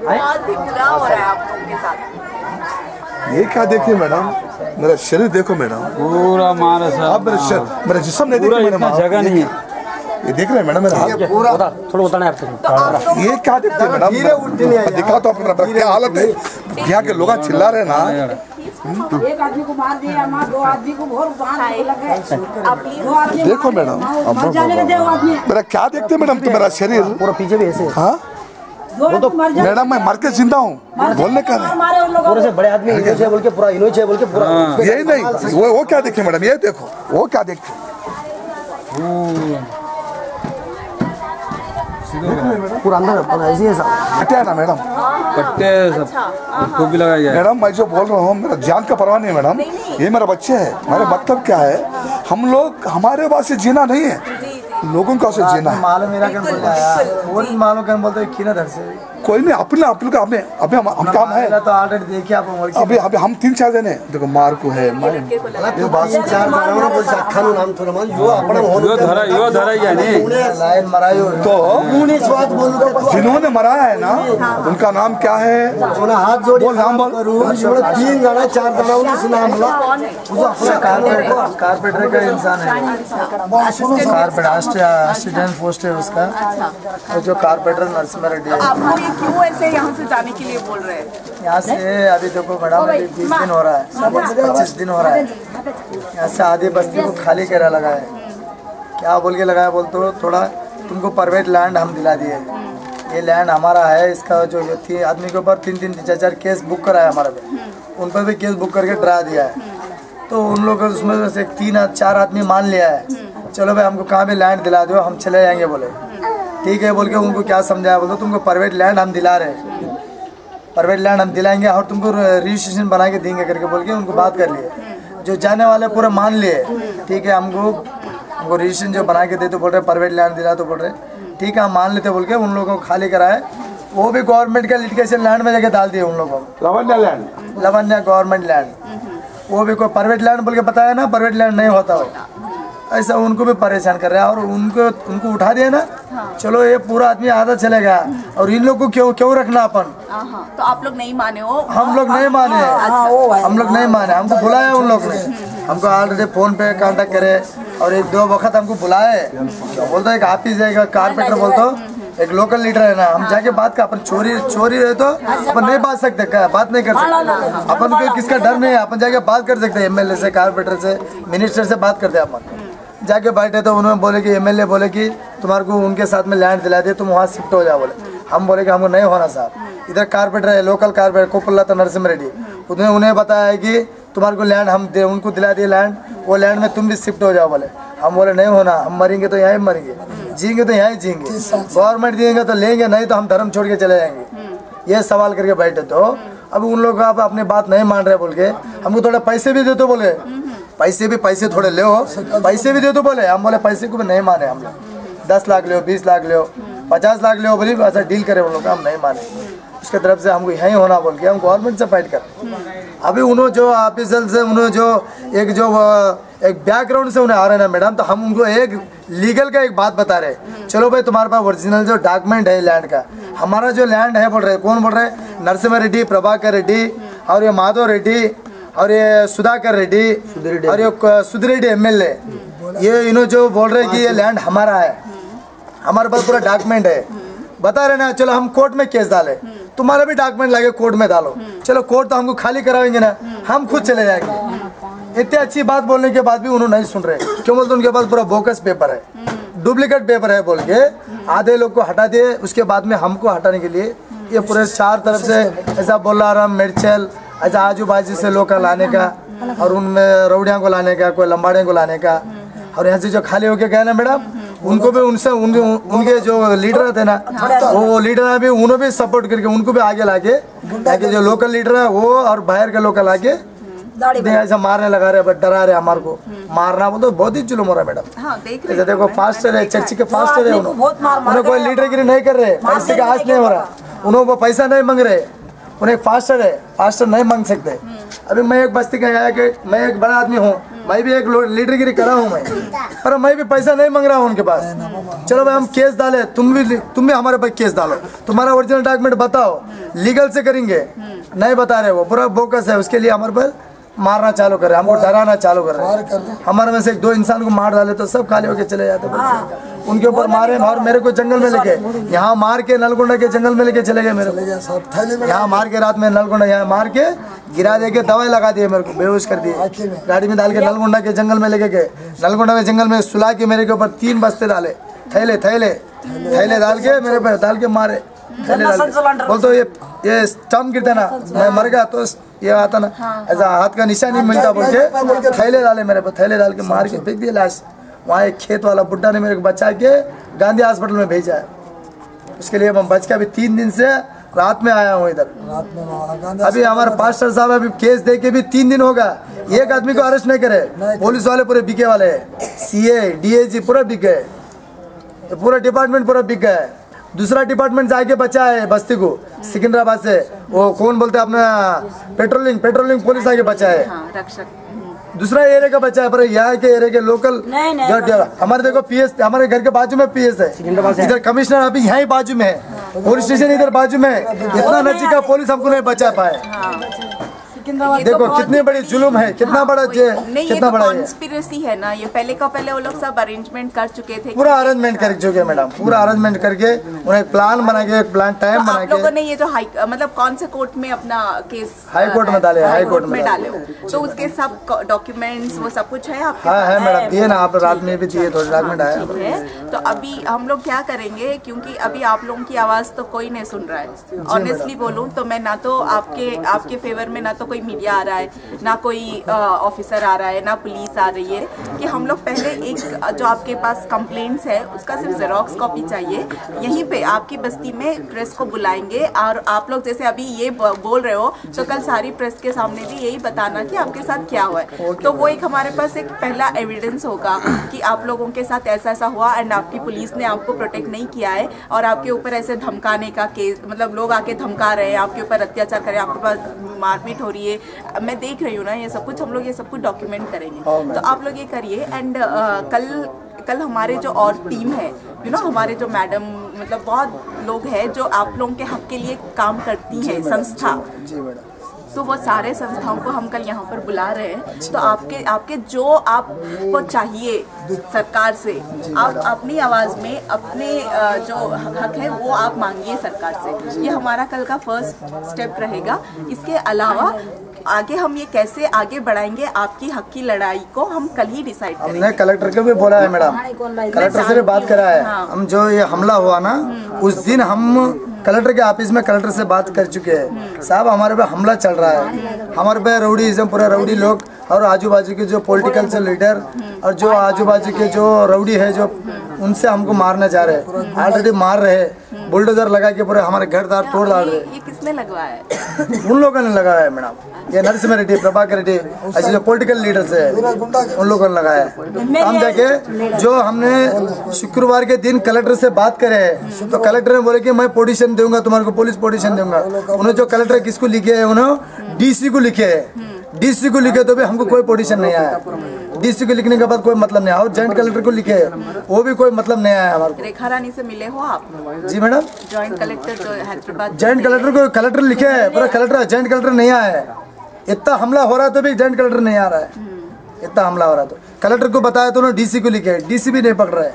बहुत ही बुरा हो रहा है आप लोगों के साथ। ये क्या देखिए मैडम, मेरा शरीर देखो मैडम, पूरा मारा साहब। आप मेरा जिस्म नहीं देखिए मैडम, जगह नहीं है। ये देख रहे हैं मैडम मेरा हाथ पूरा थोड़ा बताना है आपको। ये क्या देखते हैं मैडम, दिखा तो अपना क्या हालत है। यहाँ के लोग चिल्ला रहे ना, एक आदमी को मार दिया, दो आदमी को देखो मैडम मेरा क्या देखते हैं मैडम, मेरा शरीर पूरा पीछे भी ऐसे। हाँ मैडम मैं मर के जिंदा हूँ बोलने का पूरे से बड़े आदमी इनोच है बोल के पूरा इनोच है बोल के पूरा यही नहीं। वो क्या देखे मैडम, ये देखो वो क्या देखते पूरा अंदर ऐसे है सब कटे है ना मैडम, कट्टे सब खूब भी लगाया गया है। मैडम मैं जो बोल रहा हूँ मेरा जान का परवाह नहीं है मैडम, ये मेरा बच्चे है। मेरा मतलब क्या है, हम लोग हमारे पास से जीना नहीं है, लोगों का से जीना है। मालूम मेरा क्या बोलता है, वो नहीं मालूम क्या बोलते हैं, किना धर से कोई नहीं अपने आप लोग अभी हम काम है तो ऑलरेडी देखिए आप अभी हम 3-4 जने देखो मार को है ये बात 4 जने बोल सकता नाम थोड़ा मान यो अपना यो धरा यानी लाइन मरायो तो मुनी स्वाद बोलते जिन्होंने मराया है ना उनका नाम क्या है, उन्हें हाथ जोड़ बोल नाम बोल। 3 जना 4 जना उनसे नाम बोला, वो अपना कारपेंटर का इंसान है, कारपेंटर असिस्टेंट पोस्ट है उसका, जो कारपेंटर नरसिम्हा रेड्डी है। आप लोग क्यों ऐसे यहाँ से जाने के लिए बोल रहे हैं? यहाँ से अभी देखो मैडम 20 दिन हो रहा है, 25 दिन हो रहा है, यहाँ से आधी बस्ती को खाली करा लगा है। क्या बोल के लगाया बोलते हो, थोड़ा तुमको प्राइवेट लैंड हम दिला दिए, ये लैंड हमारा है, इसका जो 3 आदमी के ऊपर 3-3 4-4 केस बुक करा है हमारे पे, उन पर भी केस बुक करके डरा दिया है। तो उन लोग उसमें से 3-4 आदमी मान लिया है, चलो भाई हमको कहाँ भी लैंड दिला दो हम चले जाएंगे बोले, ठीक है बोल के उनको क्या समझाया, बोलो तुमको प्राइवेट लैंड हम दिला रहे हैं, प्राइवेट लैंड हम दिलाएंगे और तुमको रजिस्ट्रेशन बना के देंगे करके बोल के उनको बात कर लिए। जो जाने वाले पूरा मान लिए, ठीक है हमको रजिस्ट्रेशन जो बना के दे तो बोल रहे प्राइवेट लैंड दिला, तो बोल रहे ठीक है हम मान लेते बोल के उन लोगों को खाली कराए। वो भी गवर्नमेंट का लिटिगेशन लैंड में जाके डाल दिए उन लोगों को, लवन्या गवर्नमेंट लैंड, वो भी कोई प्राइवेट लैंड बोल के बताया ना, प्राइवेट लैंड नहीं होता वो, ऐसा उनको भी परेशान कर रहा है। और उनको उठा दिया ना, चलो ये पूरा आदमी आधा चले गया, और इन लोग को क्यों रखना अपन। तो आप लोग नहीं माने हो? हम लोग नहीं माने, हम लोग नहीं माने, हमको बुलाया उन लोग ने, हमको ऑलरेडी फोन पे कांटेक्ट करे और 1-2 वक्त हमको बुलाए। बोलता है ऑफिस जाएगा कारपेंटर, बोलता एक लोकल लीडर है ना, हम जाके बात कर, अपन चोरी रहे तो अपन नहीं बात सकते, बात नहीं कर सकते, अपन को किसका डर नहीं है, अपन जाके बात कर सकते हैं, MLA से, कारपेंटर से, मिनिस्टर से बात करते हैं अपन। जाके बैठे तो उन्होंने बोले कि MLA बोले कि तुम्हारे को उनके साथ में लैंड दिला दे, तुम वहाँ शिफ्ट हो जाओ बोले। हम बोले कि हमको नहीं होना साहब, इधर कारपेंटर है, लोकल कारपेंटर कोपल्ला नरसिम्हा रेड्डी, उन्हें बताया कि तुम्हारे को लैंड हम उनको दिला दिए लैंड, वो लैंड में तुम भी शिफ्ट हो जाओ बोले। हम बोले नहीं होना, हम मरेंगे तो यहाँ मरेंगे, जिएंगे तो यहाँ जिएंगे, गवर्नमेंट देंगे तो लेंगे, नहीं तो हम धर्म छोड़ के चले जाएंगे, ये सवाल करके बैठे। तो अब उन लोग आप अपनी बात नहीं मान रहे बोल के हमको थोड़ा पैसे भी दे दो बोले, पैसे थोड़े ले, पैसे भी दे दो बोले। हम बोले पैसे को भी नहीं माने, हम लोग 10 लाख ले, 20 लाख ले, 50 लाख ले बोली, ऐसा डील करे उन लोग, हम नहीं माने। उसके तरफ से हमको यहीं होना बोल के हम गवर्नमेंट से फाइट कर। अभी उन्होंने जो ऑफिसर से उन्होंने जो एक बैकग्राउंड से उन्हें आ रहे ना मैडम, तो हम उनको एक लीगल का एक बात बता रहे, चलो भाई तुम्हारे पास ओरिजिनल जो डॉक्यूमेंट है लैंड का, हमारा जो लैंड है बोल रहे, कौन बोल रहे, नरसिम्हा रेड्डी, प्रभाकर रेड्डी और ये माधव रेड्डी और ये सुधाकर रेड्डी और ये सुधरेड्डी MLA, ये इन्होंने जो बोल रहे कि ये लैंड हमारा है, हमारे पास पूरा डॉक्यूमेंट है, बता रहे ना, चलो हम कोर्ट में केस डाले, तुम्हारा भी डॉक्यूमेंट लाके कोर्ट में डालो, चलो कोर्ट तो हमको खाली कराएंगे ना, हम खुद चले जाएंगे। इतनी अच्छी बात बोलने के बाद भी उन्होंने नहीं सुन रहे, क्यों बोलते उनके पास पूरा बोकस पेपर है, डुप्लीकेट पेपर है बोल के आधे लोग को हटा दिए। उसके बाद में हमको हटाने के लिए ये पूरे 4 तरफ से ऐसा बोलाराम मिर्चल, ऐसा आजू बाजू से लोग का लाने का, और उनमें रौड़िया को लाने का, कोई लंबाड़े को लाने का, और यहाँ से जो खाली होके गए ना मैडम, उनको भी उनके जो लीडर थे ना, वो लीडर भी उन्होंने भी सपोर्ट करके उनको भी आगे लाके, ताकि जो लोकल लीडर है वो और बाहर के लोकल आके ऐसा मारने लगा रहे, डरा रहे हमारे को, मारना वो तो बहुत ही जुल्म हो रहा है मैडम। ऐसा देखो फास्टर है, चर्च के फास्टर है, उन्हें कोई लीडरगिरी नहीं कर रहे, पैसे का आस नहीं हो रहा, उन्होंने पैसा नहीं मांग रहे, उन्हें फास्टर है, फास्टर नहीं मांग सकते। अभी मैं एक बस्ती का आया कि मैं एक बड़ा आदमी हूँ, मैं भी एक लीडरगिरी करा हूँ मैं, पर मैं भी पैसा नहीं मांग रहा हूँ उनके पास। चलो भाई हम केस डाले, तुम भी हमारे पास केस डालो, तुम्हारा ओरिजिनल डॉक्यूमेंट बताओ, लीगल से करेंगे। नहीं बता रहे, वो पूरा बोकस है, उसके लिए हमारे पर मारना चालू कर रहे, हमको डराना चालू कर रहे हैं। हमारे में से 2 इंसान को मार डाले तो सब खाली होके चले जाते। उनके ऊपर मारे और मेरे को जंगल में लेके, यहाँ मार के नलगुंडा के जंगल में लेके चले गए मेरे को। यहाँ मार के रात में नलगुंडा यहाँ मार के गिरा दे के दवाई लगा दिए, मेरे को बेहोश कर दिए, गाड़ी में डाल के नलगुंडा के जंगल में लेके गए। नलगुंडा में जंगल में सुला के मेरे के ऊपर 3 बस्ते डाले, थैले डाल के मेरे पे डाल के मारे। बोल तो ये स्टम्प गिरता ना, मैं मर गया तो ये आता ना, ऐसा हाथ का निशान नहीं मिलता बोल के थैले डाले मेरे पे, थैले डाल के मार के फेंक दिए लाश। वहाँ एक खेत वाला बुड्ढा ने मेरे को बचा के गांधी हॉस्पिटल में भेजा है। उसके लिए मैं बच के अभी 3 दिन से रात में आया हूँ इधर। अभी हमारे पास्टर साहब अभी केस दे के भी 3 दिन होगा, एक आदमी को अरेस्ट नहीं करे। पुलिस वाले पूरे बिके वाले, CA DAG पूरा बिक गए, पूरा डिपार्टमेंट पूरा बिक गया है। दूसरा डिपार्टमेंट जाके बचा है बस्ती को, सिकंदराबाद से वो कौन बोलते हैं अपना पेट्रोलिंग पुलिस आके बचा है, दूसरा एरिया का बचा है। पर यहाँ के एरिया के लोकल हमारे देखो PS हमारे घर के बाजू में PS है, इधर कमिश्नर अभी यहीं बाजू में है, पुलिस स्टेशन इधर बाजू में है। इतना नजदीक का पुलिस हमको नहीं बचा पाए। देखो कितनी बड़ी जुल्म है, कितना बड़ा कितना बड़ा कॉन्स्पिरेसी है ना। ये पहले वो लोग सब अरेंजमेंट कर चुके थे, पूरा अरेंजमेंट कर चुके मैडम, पूरा अरेंजमेंट करके उन्हें प्लान बना के, प्लान टाइम बना के। आप लोगों ने ये जो मतलब कौन से कोर्ट में अपना केस? हाई कोर्ट में डाले, हाई कोर्ट में डाले हो, तो उसके सब डॉक्यूमेंट्स वो सब कुछ है आपके? हाँ है मैडम, दिए ना आप रात में भी दिए, थोड़े डॉक्यूमेंट आए। तो अभी हम लोग क्या करेंगे, क्योंकि अभी आप लोगों की आवाज तो कोई नहीं सुन रहा है। ऑनेस्टली बोलूं तो मैं ना तो आपके फेवर में ना तो कोई मीडिया आ रहा है, ना कोई ऑफिसर आ रहा है, ना पुलिस आ रही है। कि हम लोग पहले एक जो आपके पास कंप्लेंट्स है उसका सिर्फ जेरोक्स कॉपी चाहिए, यहीं पे आपकी बस्ती में प्रेस को बुलाएंगे। और आप लोग जैसे अभी ये बोल रहे हो तो कल सारी प्रेस के सामने भी यही बताना कि आपके साथ क्या हुआ है। तो वो एक हमारे पास एक पहला एविडेंस होगा कि आप लोगों के साथ ऐसा हुआ एंड आपकी पुलिस ने आपको प्रोटेक्ट नहीं किया है, और आपके ऊपर ऐसे धमकाने का केस, मतलब लोग आके धमका रहे हैं, आपके ऊपर अत्याचार कर रहे हैं, आपके पास मारपीट हो रही है। मैं देख रही हूँ ना ये सब कुछ, हम लोग ये सब कुछ डॉक्यूमेंट करेंगे। तो आप लोग ये करिए। एंड कल हमारे जो और टीम है, हमारे जो मैडम, मतलब बहुत लोग हैं जो आप लोगों के हक के लिए काम करती हैं, संस्था, तो वो सारे संस्थाओं को हम कल यहाँ पर बुला रहे हैं। तो आपके जो आपको चाहिए सरकार से, आप अपनी आवाज़ में अपने जो हक है वो आप मांगिए सरकार से। ये हमारा कल का फर्स्ट स्टेप रहेगा। इसके अलावा आगे हम ये कैसे आगे बढ़ाएंगे आपकी हक की लड़ाई को, हम कल ही डिसाइड करेंगे। हमने कलेक्टर को भी बोला है मैडम, कलेक्टर से भी बात करा है। हम जो ये हमला हुआ ना, उस दिन हम कलेक्टर के ऑफिस में कलेक्टर से बात कर चुके हैं। साहब हमारे पे हमला चल रहा है, हमारे पे रउडीज़म, पूरा रउडी लोग और आजू बाजू के जो पॉलिटिकल से लीडर और जो आजू बाजू के जो रउडी है, जो उनसे हमको मारना चाह रहे हैं, ऑलरेडी मार रहे हैं, बुलडोजर लगा के पूरे हमारे घर दार तोड़ डाल रहे हैं। ये किसने लगवाया है? उन लोगों ने लगाया है मैडम, ये नरसिम्हा रेड्डी, प्रभाकर रेड्डी, ऐसे जो पॉलिटिकल लीडर्स है उन लोगों ने लगाया है। हम जाके जो हमने शुक्रवार के दिन कलेक्टर से बात करे है, तो कलेक्टर ने बोले कि मैं पोजीशन दूंगा तुम्हारे को, पुलिस पोजीशन दूंगा। उन्होंने जो कलेक्टर किसको लिखे है, उन्होंने DC को लिखे है। DC को लिखे तो भी हमको कोई पोजीशन नहीं आया। DC को लिखने के बाद कोई मतलब नहीं आया। और जॉइंट कलेक्टर को लिखे वो भी कोई मतलब नहीं आया हमारे। रेखा रानी से मिले हो आप? जी मैडम, जॉइंट कलेक्टर जो हैदराबाद, जॉइंट कलेक्टर को कलेक्टर लिखे है, पूरा कलेक्टर, जॉइंट कलेक्टर नहीं आया है। इतना हमला हो रहा है तो भी जॉइंट कलेक्टर नहीं आ रहा है। इतना हमला हो रहा है तो कलेक्टर को बताया तो उन्होंने DC को लिखे है, DC भी नहीं पकड़ रहा है,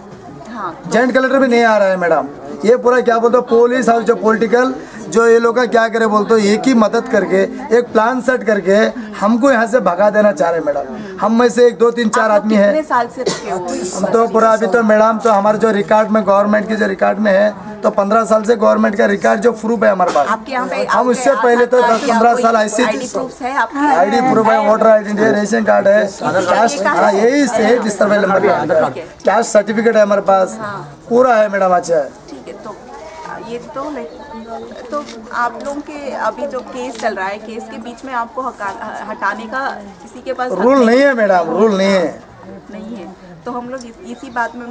जॉइंट कलेक्टर भी नहीं आ रहा है मैडम। ये पूरा क्या बोलते हो, पुलिस और जो पॉलिटिकल जो ये लोग का क्या करे बोलते हो, एक ही मदद करके एक प्लान सेट करके हमको यहाँ से भगा देना चाह रहे मैडम। हम में से 1 2 3 4 आदमी है। कितने साल से रुके हो? हम तो पूरा अभी तो मैडम, तो हमारे जो रिकॉर्ड में, गवर्नमेंट के जो रिकॉर्ड में है, तो 15 साल से गवर्नमेंट का रिकॉर्ड जो प्रूफ है हमारे पास। आपके यहाँ पे हम उससे पहले तो 10-15 साल ऐसे ID प्रूफ है आपके? ID प्रूफ है, वोटर आइडेंटिटी है, रेशन कार्ड है, हाँ यही से डिस्टर्बेल नंबर, कैश सर्टिफिकेट है हमारे पास, पूरा है मैडम। अच्छा ठीक है, तो ये तो आप लोगों के अभी जो केस चल रहा है, केस के बीच में आपको हटाने का किसी के पास रूल नहीं है मैडम, रूल नहीं है। नहीं है तो हम लोग इसी बात में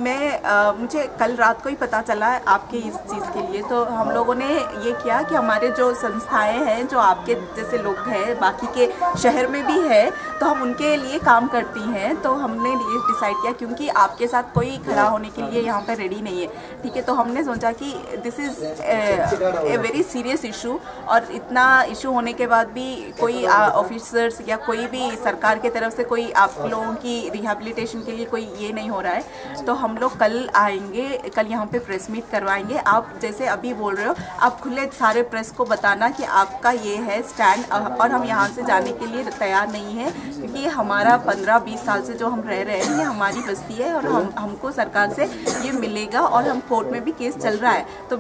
मुझे कल रात को ही पता चला आपके इस चीज़ के लिए, तो हम लोगों ने ये किया कि हमारे जो संस्थाएं हैं जो आपके जैसे लोग हैं बाकी के शहर में भी है तो हम उनके लिए काम करती हैं। तो हमने ये डिसाइड किया क्योंकि आपके साथ कोई खड़ा होने के लिए यहाँ पर रेडी नहीं है, ठीक है। तो हमने सोचा कि this is a very serious issue, और इतना इशू होने के बाद भी कोई ऑफिसर्स या कोई भी सरकार के तरफ से कोई आप लोगों की रिहेबिलिटेशन के लिए कोई ये नहीं हो रहा है। तो हम लोग कल आएंगे, कल यहाँ पे प्रेस मीट करवाएंगे। आप जैसे अभी बोल रहे हो, आप खुले सारे प्रेस को बताना कि आपका ये है स्टैंड, और हम यहाँ से जाने के लिए तैयार नहीं है क्योंकि हमारा 15-20 साल से जो हम रह रहे हैं ये हमारी बस्ती है और हमको सरकार से ये मिलेगा, और हम कोर्ट में भी केस चल रहा है। तो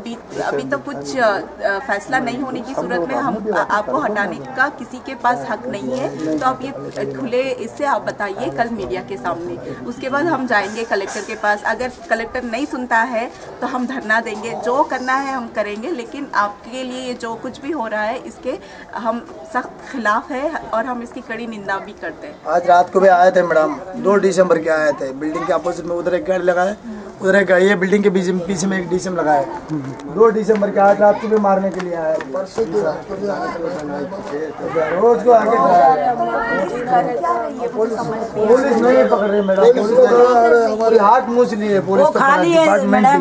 अभी तो कुछ फैसला नहीं होने की सूरत में हम आपको हटाने का किसी के पास हक नहीं है। तो आप ये खुले इससे आप बताइए कल मीडिया के सामने। उसके बाद हम जाएंगे कलेक्टर के पास, अगर कलेक्टर नहीं सुनता है तो हम धरना देंगे, जो करना है हम करेंगे, लेकिन आपके लिए जो कुछ भी हो रहा है इसके हम सख्त खिलाफ है और हम इसकी कड़ी निंदा भी करते हैं। आज रात को भी आए थे मैडम, 2 दिसंबर के आए थे, बिल्डिंग के अपोजिट में उधर एक गाड़ी लगाए, उधर एक ये बिल्डिंग के पीछे में एक डीसीएम लगाए। 2 दिसंबर के आज रात को भी मारने के लिए आए, रोज को आगे पुलिस नहीं पकड़ रही मैडम, पुलिस हाथ मूछ लिए, पुलिस खाली है मैडम,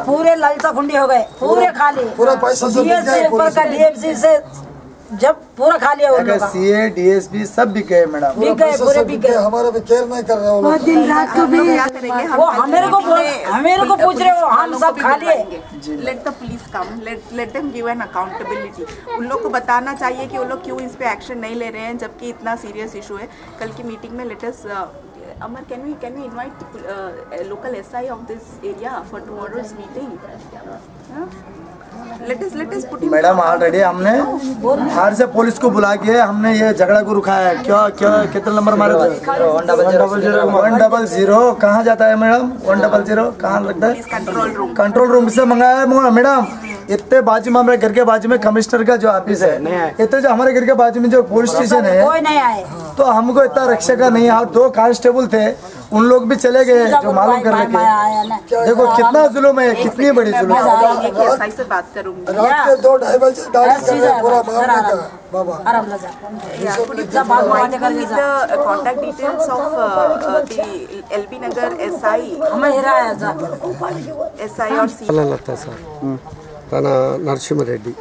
पूरे ललचा खुंडी हो गए, पूरे खाली, पूरा पैसा डीएफसी से जब पूरा खाली है उन लोग का। सीए डीएसपी सब बिक गए मैडम, बिक गए, पूरे बिक गए। हमारा भी केयर नहीं कर रहे हो लोग, दिन रात को भी क्या करेंगे हम? वो हमें को पूछ रहे हो, हम सब खाली है। Let the police come, let them give an accountability. उन लोग को बताना चाहिए कि वो लोग क्यों इस पे एक्शन नहीं ले रहे हैं जबकि इतना सीरियस इशू है। कल की मीटिंग में let us Amar, can we invite local SI of this area for tomorrow's meeting? Let us put in. Madam already हमने बाहर से पुलिस को बुला के हमने ये झगड़ा को रुकाया है। क्या कितना नंबर मारे थे? 100 कहाँ जाता है मैडम? 100 कहाँ लगता है? कंट्रोल रूम से मंगाया है मैडम। इतने बाजू में हमारे घर के बाजू में कमिश्नर का जो ऑफिस है, इतने जो हमारे घर के बाजू में जो पुलिस स्टेशन है, कोई नहीं आए, तो हमको इतना रक्षा का नहीं है। 2 कांस्टेबल थे, उन लोग भी चले गए जो मालूम करने के। देखो कितना जुल्म है, कितनी बड़ी जुल्म है। से बात करूंगी। रात के 2-2:30 बजे गाड़ी कर रहे पूरा मामला का बाबा। Contact details of the LB Nagar SI or C. తన నరసింహారెడ్డి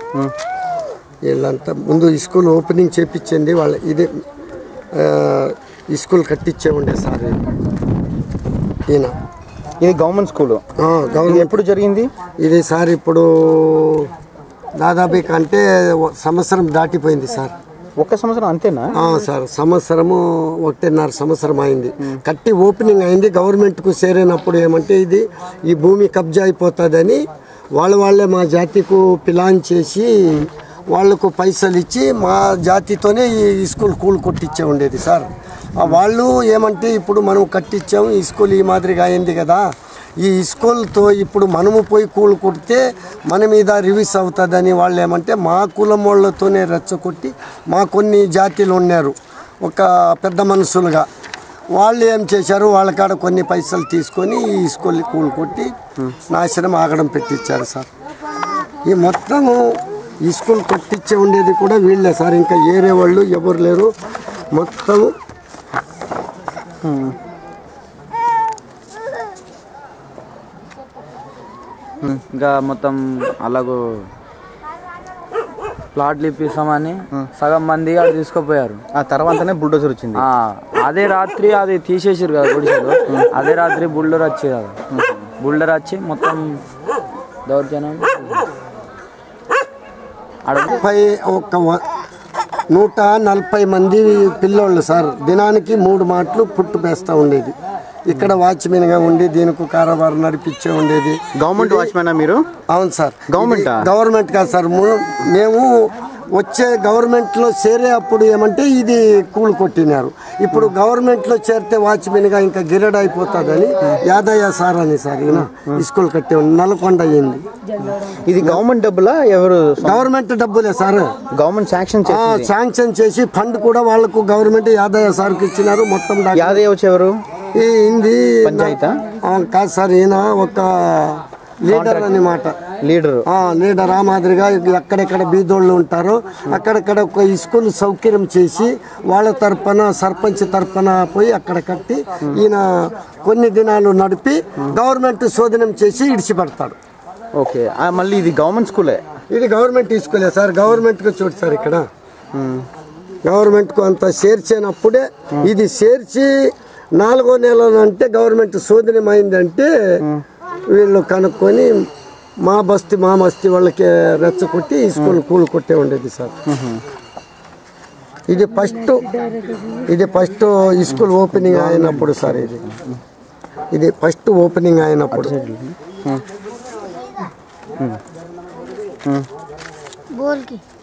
వీళ్ళంతా ముందు స్కూల్ ఓపెనింగ్ చేపించింది వాళ్ళ, ఇది స్కూల్ కట్టించే ఉండే సార్ ఈయన. ఇది గవర్నమెంట్ స్కూల్, గవర్నమెంట్. ఎప్పుడు జరిగింది ఇది సార్? ఇప్పుడు దాదాపు అంటే సంవత్సరం దాటిపోయింది సార్. 1 సంవత్సరం అంతేనా? సార్ సంవత్సరము 1.5 సంవత్సరం అయింది. కట్టి ఓపెనింగ్ అయింది. గవర్నమెంట్కు చేరినప్పుడు ఏమంటే ఇది ఈ భూమి కబ్జా అయిపోతుందని వాళ్ళే మా జాతికు ప్లాన్ చేసి వాళ్లకు పైసలు ఇచ్చి మా జాతితోనే ఈ స్కూల్ కూల్ కొట్టించే ఉండేది సార్. వాళ్ళు ఏమంటే ఇప్పుడు మనం కట్టించాము, ఈ స్కూల్ ఈ మాదిరిగా అయింది కదా, ఈ స్కూల్తో ఇప్పుడు మనము పోయి కూల్ కొడితే మన మీద రివ్యూస్ అవుతుందని వాళ్ళు ఏమంటే మా కులం వాళ్ళతోనే రెచ్చగొట్టి, మా కొన్ని జాతీయులు ఉన్నారు ఒక పెద్ద మనుషులుగా, వాళ్ళు ఏం చేశారు, వాళ్ళ కాడ కొన్ని పైసలు తీసుకొని ఈ స్కూల్ కూల్ కొట్టి నాశనం ఆగడం పెట్టించారు సార్. ఈ మొత్తము ఈ స్కూల్ కట్టించే ఉండేది కూడా వీళ్ళే సార్, ఇంకా ఏరే వాళ్ళు ఎవరు లేరు. మొత్తం ఇంకా మొత్తం అలాగూ ప్లాట్లు ఇప్పిస్తామని సగం మంది అక్కడ తీసుకుపోయారు. ఆ తర్వాతనే బుల్డోజర్ వచ్చింది. అదే రాత్రి అది తీసేసారు కదా గుడిసెలు, అదే రాత్రి బుల్డర్ వచ్చి కదా, బుల్డర్ వచ్చి మొత్తం దౌర్జన్యం. 140 మంది పిల్లోళ్ళు సార్, దినానికి 3 మాటలు పుట్టు పేస్తూ ఉండేది. ఇక్కడ వాచ్మెన్గా ఉండి దీనికి కారోబార్ నడిపించే ఉండేది. గవర్నమెంట్ వాచ్మెనా మీరు? అవును సార్. గవర్నమెంట్ కాదు సార్, మేము వచ్చే గవర్నమెంట్లో చేరే అప్పుడు ఏమంటే ఇది కూల్ కొట్టినారు. ఇప్పుడు గవర్నమెంట్లో చేరితే వాచ్మెన్గా ఇంకా గిరడ్ అయిపోతుందని యాదయ్య సార్ అని సార్ ఈయన స్కూల్ కట్టే నల్గొండ అయ్యింది. ఇది గవర్నమెంట్ డబ్బులా? ఎవరు? గవర్నమెంట్ డబ్బులే సార్. గవర్నమెంట్ శాంక్షన్ చేసి ఫండ్ కూడా వాళ్ళకు గవర్నమెంట్ యాదయ్య సార్కి ఇచ్చినారు. మొత్తం యాదయ్య వచ్చి ఎవరు? ఈ హిందీ పంచాయతా కాదు సార్, ఈయన ఒక లీడర్ అన్నమాట. లీడర్ ఆ మాదిరిగా ఎక్కడెక్కడ బీదోళ్ళు ఉంటారో అక్కడక్కడ ఒక స్కూల్ సౌకర్యం చేసి వాళ్ళ తరపున సర్పంచ్ తరపున పోయి అక్కడ కట్టి ఈయన కొన్ని దినాలు నడిపి గవర్నమెంట్ శోధనం చేసి ఇడిచిపెడతాడు. ఓకే, మళ్ళీ ఇది గవర్నమెంట్ స్కూలే? ఇది గవర్నమెంట్ స్కూలే సార్. గవర్నమెంట్కు చూడు సార్, ఇక్కడ గవర్నమెంట్కు అంత చేర్చినప్పుడే ఇది చేర్చి 4వ నెలలో అంటే గవర్నమెంట్ శోధనం అయిందంటే వీళ్ళు కనుక్కొని మా బస్తీ వాళ్ళకి రెచ్చగొట్టి ఈ స్కూల్ కూలు కొట్టే ఉండేది సార్. ఇది ఫస్ట్ ఈ స్కూల్ ఓపెనింగ్ అయినప్పుడు సార్. ఇది ఫస్ట్ ఓపెనింగ్ అయినప్పుడు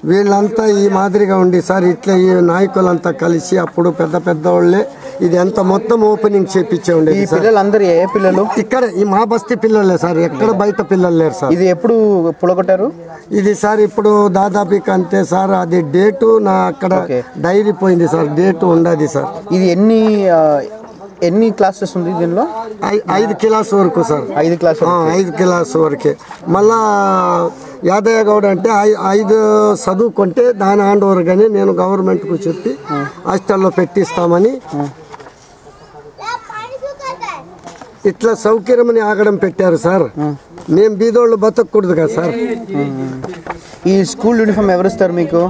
వీళ్ళంతా ఈ మాదిరిగా ఉండి సార్, ఇట్లా ఈ నాయకులంతా కలిసి అప్పుడు పెద్ద వాళ్ళే ఇది ఎంత మొత్తం ఓపెనింగ్ చేపించే ఉండేది. పిల్లలందరూ ఏ పిల్లలు? ఇక్కడ ఈ మా బస్తీ పిల్లలే సార్, ఎక్కడ బయట పిల్లలు లేరు సార్. ఇది ఎప్పుడు పులగొట్టారు? ఇది సార్ ఇప్పుడు దాదాపు అంతే సార్. అది డేటు నా అక్కడ డైరీ పోయింది సార్, డేటు ఉండదు సార్. ఇది ఎన్ని క్లాసెస్ ఉంది దీనిలో? 5 క్లాస్ వరకు సార్. 5 క్లాస్ వరకే. మళ్ళా యాదయ్య గౌడ్ అంటే 5 చదువుకుంటే దాని హ్యాండ్ ఓవర్ గానీ నేను గవర్నమెంట్కు చెప్పి హాస్టల్లో పెట్టిస్తామని ఇట్లా సౌకర్యమని ఆగడం పెట్టారు సార్. మేము బీదోళ్ళు బతకూడదు కదా సార్. ఈ స్కూల్ యూనిఫామ్ ఎవరిస్తారు మీకు?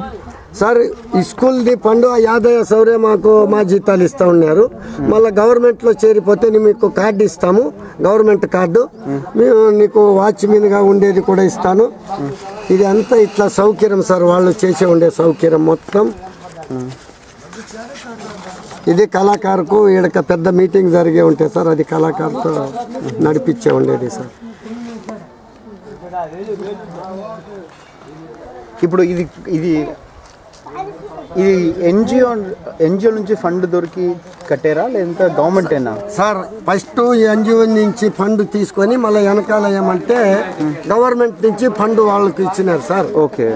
సార్ ఈ స్కూల్ది పండు యాదయ్య సౌర్య మాకు మా జీతాలు ఇస్తూ ఉన్నారు. మళ్ళీ గవర్నమెంట్లో చేరిపోతే మీకు కార్డు ఇస్తాము, గవర్నమెంట్ కార్డు. మేము నీకు వాచ్మెన్గా ఉండేది కూడా ఇస్తాను. ఇది అంతా ఇట్లా సౌకర్యం సార్, వాళ్ళు చేసే ఉండే సౌకర్యం మొత్తం. ఇది కళాకారుకు ఈడక పెద్ద మీటింగ్ జరిగే ఉంటే సార్, అది కళాకారుతో నడిపించే ఉండేది సార్. ఇప్పుడు ఇది ఎన్జిఓ నుంచి ఫండ్ దొరికి కట్టారా లేదంటే గవర్నమెంటేనా సార్? ఫస్ట్ ఎన్జిఓ నుంచి ఫండ్ తీసుకొని మళ్ళీ వెనకాల ఏమంటే గవర్నమెంట్ నుంచి ఫండ్ వాళ్ళకి ఇచ్చినారు సార్. ఓకే,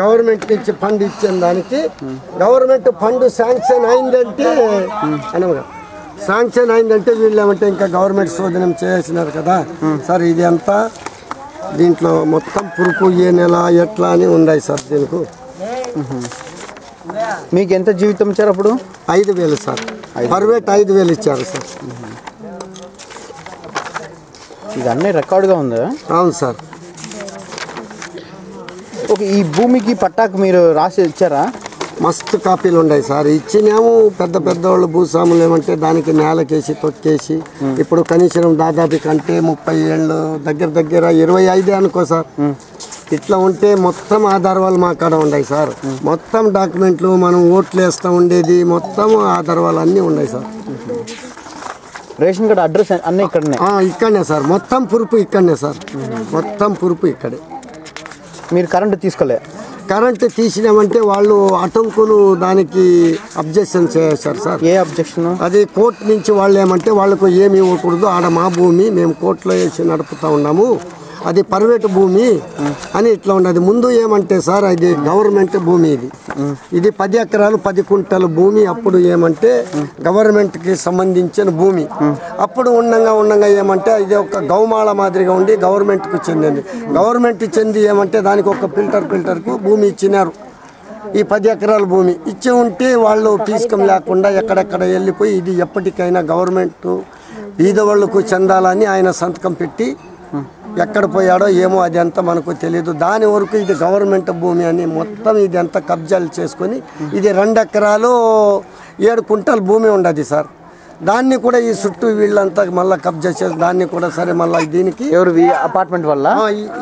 గవర్నమెంట్ నుంచి ఫండ్ ఇచ్చిన దానికి గవర్నమెంట్ ఫండ్ శాంక్షన్ అయిందంటే వీళ్ళు ఏమంటే ఇంకా గవర్నమెంట్ శోధనం చేసినారు కదా సార్. ఇది అంతా దీంట్లో మొత్తం పురుపు ఏ నెల ఎట్లా అని ఉన్నాయి సార్. దీనికి మీకు ఎంత జీవితం ఇచ్చారు అప్పుడు? 5,000 సార్. పర్వేట్ 5,000 ఇచ్చారు సార్. ఇది అన్నీ రికార్డుగా ఉందా? అవును సార్. ఓకే, ఈ భూమికి పట్టాకు మీరు రాసి ఇచ్చారా? మస్తు కాపీలు ఉన్నాయి సార్. ఇచ్చినాము. పెద్ద వాళ్ళు భూస్వాములు ఏమంటే దానికి నేలకేసి తొక్కేసి ఇప్పుడు కనీసం దాదాపు కంటే 30 ఏళ్ళు దగ్గర 25 అనుకో సార్. ఇట్లా ఉంటే మొత్తం ఆధారాలు మా కాడ ఉన్నాయి సార్. మొత్తం డాక్యుమెంట్లు మనం ఓట్లు వేస్తూ ఉండేది మొత్తం ఆధారాలు అన్నీ ఉన్నాయి సార్. రేషన్ కార్డు అడ్రస్ అన్నీ ఇక్కడనే సార్. మొత్తం పురుపు ఇక్కడనే సార్. మొత్తం పురుపు ఇక్కడే. మీరు కరెంటు తీసుకోలే? కరెంటు తీసినామంటే వాళ్ళు అటంకులు దానికి అబ్జెక్షన్ చేశారు సార్. ఏ అబ్జెక్షన్? అది కోర్టు నుంచి వాళ్ళు ఏమంటే వాళ్ళకు ఏమి ఇవ్వకూడదు, ఆడ మా భూమి మేము కోర్టులో వేసి నడుపుతా ఉన్నాము, అది ప్రైవేటు భూమి అని ఇట్లా ఉండదు. ముందు ఏమంటే సార్ అది గవర్నమెంట్ భూమి. ఇది 10 ఎకరాలు 10 కుంటల భూమి. అప్పుడు ఏమంటే గవర్నమెంట్కి సంబంధించిన భూమి. అప్పుడు ఉండంగా ఏమంటే ఇది ఒక గౌమాళ మాదిరిగా ఉండి గవర్నమెంట్కు చెందింది. గవర్నమెంట్ చెంది ఏమంటే దానికి ఒక ఫిల్టర్కు భూమి ఇచ్చినారు. ఈ 10 ఎకరాల భూమి ఇచ్చి ఉంటే వాళ్ళు పీస్కం లేకుండా ఎక్కడెక్కడ వెళ్ళిపోయి ఇది ఎప్పటికైనా గవర్నమెంట్ బీదవాళ్లకు చెందాలని ఆయన సంతకం పెట్టి ఎక్కడ పోయాడో ఏమో అది అంతా మనకు తెలియదు. దాని వరకు ఇది గవర్నమెంట్ భూమి అని మొత్తం ఇది అంతా కబ్జాలు చేసుకొని ఇది 2 ఎకరాలు 7 కుంటల భూమి ఉండదు సార్. దాన్ని కూడా ఈ చుట్టూ వీళ్ళంతా మళ్ళీ కబ్జా చేసి దాన్ని కూడా సరే మళ్ళీ దీనికి ఎవరు అపార్ట్మెంట్ వల్ల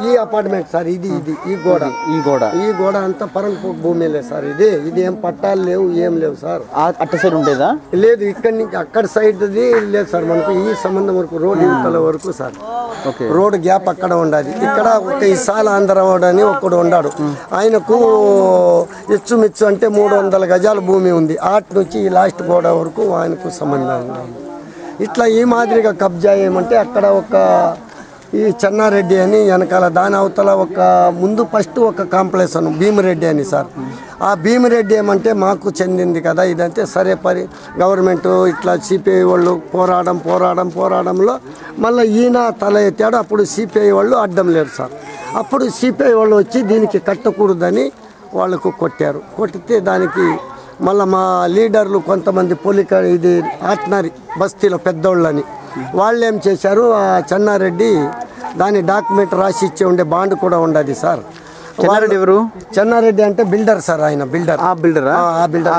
ఈ అపార్ట్మెంట్ సార్. ఇది ఈ గోడ అంతా పరం భూమి లేదు సార్. ఇది ఏం పట్టాలు లేవు, ఏం లేవు సార్. అట్ట సైడ్ ఉండేదా? లేదు, ఇక్కడి నుంచి అక్కడ సైడ్ లేదు సార్. మనకు ఈ సంబంధం వరకు రోడ్ ఇంతల వరకు సార్. రోడ్ గ్యాప్ అక్కడ ఉండాలి. ఇక్కడ ఒక ఇసాల ఆంధ్రవాడు అని ఒకడు ఉన్నాడు. ఆయనకు ఇచ్చుమిచ్చు అంటే 300 గజాల భూమి ఉంది. ఆటి నుంచి ఈ లాస్ట్ గోడ వరకు ఆయనకు సంబంధం. ఇట్లా ఈ మాదిరిగా కబ్జా ఏమంటే అక్కడ ఒక ఈ చెన్నారెడ్డి అని వెనకాల దాని అవతల ఒక ముందు ఫస్ట్ ఒక కాంప్లెక్స్ అను భీమిరెడ్డి అని సార్. ఆ భీమిరెడ్డి ఏమంటే మాకు చెందింది కదా ఇదంటే సరే గవర్నమెంట్ ఇట్లా సిపిఐ వాళ్ళు పోరాడంలో మళ్ళీ ఈయన తల ఎత్తాడు. అప్పుడు సిపిఐ వాళ్ళు అడ్డం లేరు సార్. అప్పుడు సిపిఐ వాళ్ళు వచ్చి దీనికి కట్టకూడదని వాళ్ళకు కొట్టితే దానికి మళ్ళీ మా లీడర్లు కొంతమంది ఇది ఆట్నరీ బస్తీలో పెద్దోళ్ళని వాళ్ళు ఏం చేశారు, ఆ చెన్నారెడ్డి దాని డాక్యుమెంట్ రాసి ఇచ్చే ఉండే బాండ్ కూడా ఉండదు సార్. చెన్నారెడ్డి ఎవరు? చెన్నారెడ్డి అంటే బిల్డర్ సార్. ఆయన బిల్డర్. ఆ బిల్డర్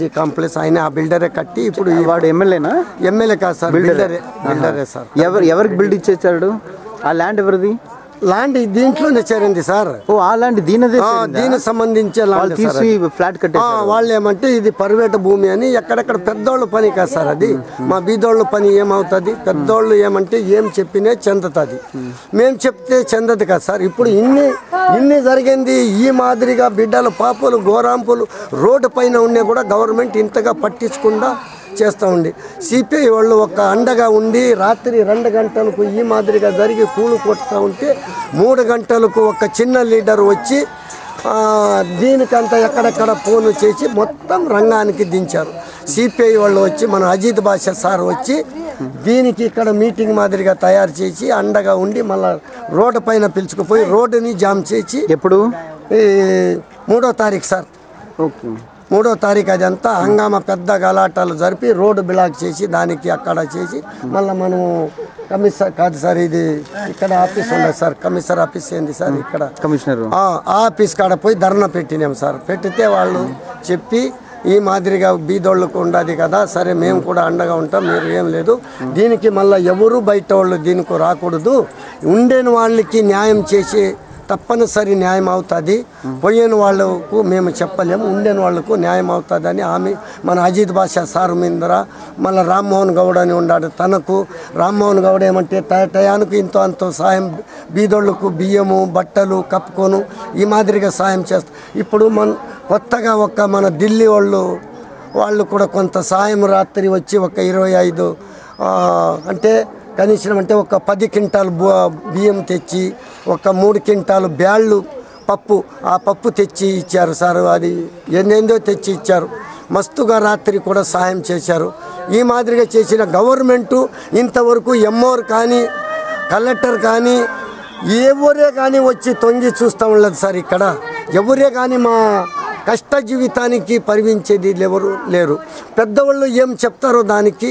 ఈ కాంప్లెక్స్ ఆయన ఆ బిల్డరే కట్టి ఇప్పుడు వాడు ఎమ్మెల్యేనా? ఎమ్మెల్యే కాదు సార్, బిల్డరే సార్. ఎవరికి బిల్డ్ ఇచ్చేసాడు? ఆ ల్యాండ్ ఎవరిది? ల్యాండ్ దీంట్లోనే చేరింది సార్. ఆ ల్యాండ్ దీనికి సంబంధించి ఫ్లాట్ కట్టే వాళ్ళు ఏమంటే ఇది ప్రైవేట్ భూమి అని ఎక్కడెక్కడ పెద్దోళ్ళ పని కాదు సార్. అది మా బీదోళ్ళ పని ఏమవుతుంది, పెద్దోళ్ళు ఏమంటే ఏం చెప్పినే చెందుతుంది, మేము చెప్తే చెందదు కదా సార్. ఇప్పుడు ఇన్ని జరిగింది ఈ మాదిరిగా బిడ్డలు పాపులు గోరాంపులు రోడ్డు పైన ఉన్నా కూడా గవర్నమెంట్ ఇంతగా పట్టించకుండా చేస్తూ ఉండి సిపిఐ వాళ్ళు ఒక అండగా ఉండి రాత్రి 2 గంటలకు ఈ మాదిరిగా జరిగి కూలు కొడుతూ ఉంటే 3 గంటలకు ఒక చిన్న లీడర్ వచ్చి దీనికంతా ఎక్కడెక్కడ ఫోన్ చేసి మొత్తం రంగానికి దించారు. సిపిఐ వాళ్ళు వచ్చి మన అజిత్ బాషా సార్ వచ్చి దీనికి ఇక్కడ మీటింగ్ మాదిరిగా తయారు చేసి అండగా ఉండి మళ్ళీ రోడ్డు పైన పిలుచుకుపోయి రోడ్డుని జామ్ చేసి ఎప్పుడు 3వ తారీఖు సార్. ఓకే 3వ తారీఖు అదంతా హంగామా పెద్ద గలాటాలు జరిపి రోడ్డు బ్లాక్ చేసి దానికి అక్కడ చేసి మళ్ళీ మనము కమిషనర్ కాదు సార్, ఇది ఇక్కడ ఆఫీస్ ఉండదు సార్, కమిషనర్ ఆఫీస్ ఏంది సార్ ఇక్కడ కమిషనర్ ఆఫీస్ కాడ పోయి ధర్నా పెట్టినాం సార్. పెట్టితే వాళ్ళు చెప్పి ఈ మాదిరిగా బీదోళ్ళకు ఉండదు కదా, సరే మేము కూడా అండగా ఉంటాం, మీరు ఏం లేదు దీనికి మళ్ళీ ఎవరు బయట వాళ్ళు దీనికి రాకూడదు, ఉండేని వాళ్ళకి న్యాయం చేసి తప్పనిసరి న్యాయం అవుతుంది, పోయిన వాళ్ళకు మేము చెప్పలేము, ఉండేని వాళ్ళకు న్యాయం అవుతుంది అని ఆమె మన అజిత్ బాషా సార్ మీందర మళ్ళీ రామ్మోహన్ గౌడ్ అని ఉన్నాడు. తనకు రామ్మోహన్ గౌడ్ ఏమంటే టయానికి ఇంతో అంతో సాయం బీదోళ్ళకు బియ్యము బట్టలు కప్పుకొను ఈ మాదిరిగా సాయం చేస్తారు. ఇప్పుడు కొత్తగా మన ఢిల్లీ వాళ్ళు కూడా కొంత సాయం రాత్రి వచ్చి ఒక 25 అంటే కనీసం అంటే ఒక 10 క్వింటాలు బియ్యం తెచ్చి ఒక 3 క్వింటాలు బ్యాళ్ళు పప్పు తెచ్చి ఇచ్చారు సార్. అది ఏందేందో తెచ్చి ఇచ్చారు. మస్తుగా రాత్రి కూడా సహాయం చేశారు. ఈ మాదిరిగా చేసిన గవర్నమెంటు ఇంతవరకు ఎంఓఆర్ కానీ కలెక్టర్ కానీ ఎవరే కానీ వచ్చి తొంగి చూస్తూ ఉండదు సార్. ఇక్కడ ఎవరే కానీ మా కష్ట జీవితానికి పరివించేది ఎవరు లేరు. పెద్దవాళ్ళు ఏం చెప్తారో దానికి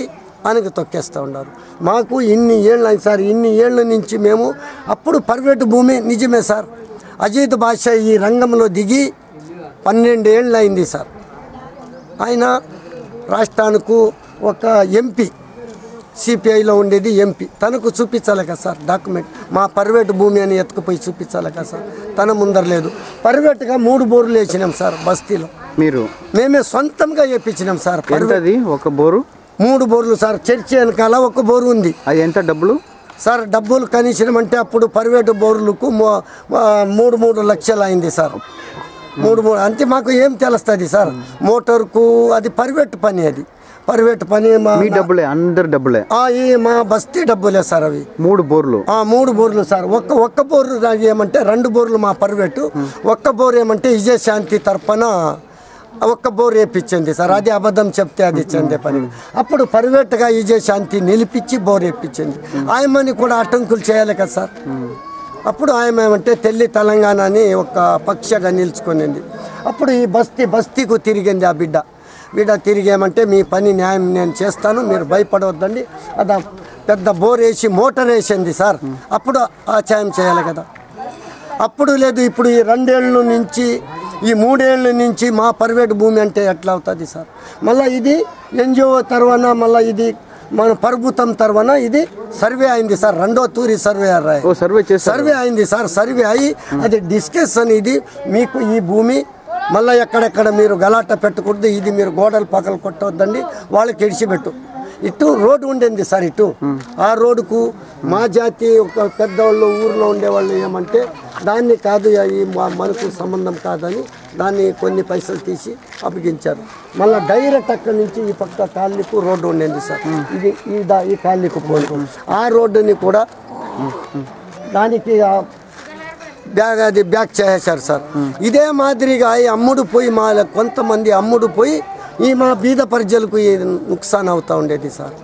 తొక్కేస్తూ ఉన్నారు. మాకు ఇన్ని ఏళ్ళు అయింది సార్, ఇన్ని ఏళ్ళ నుంచి మేము అప్పుడు ప్రైవేటు భూమి నిజమే సార్. అజిత్ బాషా ఈ రంగంలో దిగి 12 ఏళ్ళు అయింది సార్. ఆయన రాష్ట్రానికి ఒక ఎంపీ, సిపిఐలో ఉండేది ఎంపీ, తనకు చూపించాలి కదా సార్ డాక్యుమెంట్. మా ప్రైవేటు భూమి అని ఎత్తుకుపోయి చూపించాలి కదా సార్, తన ముందర లేదు. ప్రైవేట్గా 3 బోర్లు వేసినాం సార్ బస్తీలో. మేమే సొంతంగా వేయించినాం సార్. ఒక బోరు 3 బోర్లు సార్. చర్చి వెనకాల ఒక బోరు ఉంది. అది ఎంత డబ్బులు సార్? డబ్బులు కనీసం అంటే అప్పుడు ప్రైవేటు బోర్లకు 3 లక్షలు అయింది సార్. 3 అంటే మాకు ఏం తెలుస్తుంది సార్ మోటార్కు, అది ప్రైవేట్ పని, అది ప్రైవేట్ పని. డబ్బులే అందరు డబ్బులే, మా బస్తీ డబ్బులే సార్. అవి 3 బోర్లు 3 బోర్లు సార్. ఒక్క బోర్లు ఏమంటే 2 బోర్లు మా ప్రైవేటు, ఒక్క బోర్ ఏమంటే విజయశాంతి తరపున ఒక్క బోర్ వేయించింది సార్. అది అబద్ధం చెప్తే అది చెందే పని. అప్పుడు ప్రైవేట్గా విజయశాంతి నిలిపించి బోర్ వేయించింది. ఆయమని కూడా అటంకులు చేయాలి కదా సార్. అప్పుడు ఆయన ఏమంటే తెల్లి తెలంగాణ అని ఒక పక్షగా నిలుచుకునింది. అప్పుడు ఈ బస్తీకు తిరిగింది ఆ బిడ్డ తిరిగేమంటే మీ పని న్యాయం నేను చేస్తాను, మీరు భయపడవద్దండి. అది పెద్ద బోర్ వేసి మోటార్ వేసింది సార్. అప్పుడు ఆచాయం చేయాలి కదా. అప్పుడు లేదు. ఇప్పుడు ఈ 2 ఏళ్ళ నుంచి ఈ 3 ఏళ్ళ నుంచి మా ప్రైవేట్ భూమి అంటే ఎట్లా అవుతుంది సార్? మళ్ళీ ఇది ఎన్జిఓ తర్వాన మళ్ళీ ఇది మన ప్రభుత్వం తర్వాన ఇది సర్వే అయింది సార్. 2వ తూరి సర్వే అయింది సార్. సర్వే అయ్యి అది డిస్కషన్, ఇది మీకు ఈ భూమి మళ్ళీ ఎక్కడెక్కడ మీరు గలాట పెట్టకూడదు, ఇది మీరు గోడలు పక్కలు కొట్టవద్దండి, వాళ్ళకి ఇడిచిపెట్టు. ఇటు రోడ్డు ఉండేది సార్, ఇటు ఆ రోడ్డుకు మా జాతి ఒక పెద్దవాళ్ళు ఊర్లో ఉండేవాళ్ళు ఏమంటే దాన్ని కాదు, ఈ మనకు సంబంధం కాదని దాన్ని కొన్ని పైసలు తీసి అప్పగించారు. మళ్ళీ డైరెక్ట్ అక్కడి నుంచి ఈ పక్క కాలనీకు రోడ్డు ఉండేది సార్, ఇది ఈ కాలనీకు పోయి ఆ రోడ్డుని కూడా దానికి బ్యాక్ చేశారు సార్. ఇదే మాదిరిగా అమ్ముడు పోయి మా కొంతమంది అమ్ముడు పోయి ఈ మా బీద ప్రజలకు నుక్సాన్ అవుతూ ఉండేది సార్.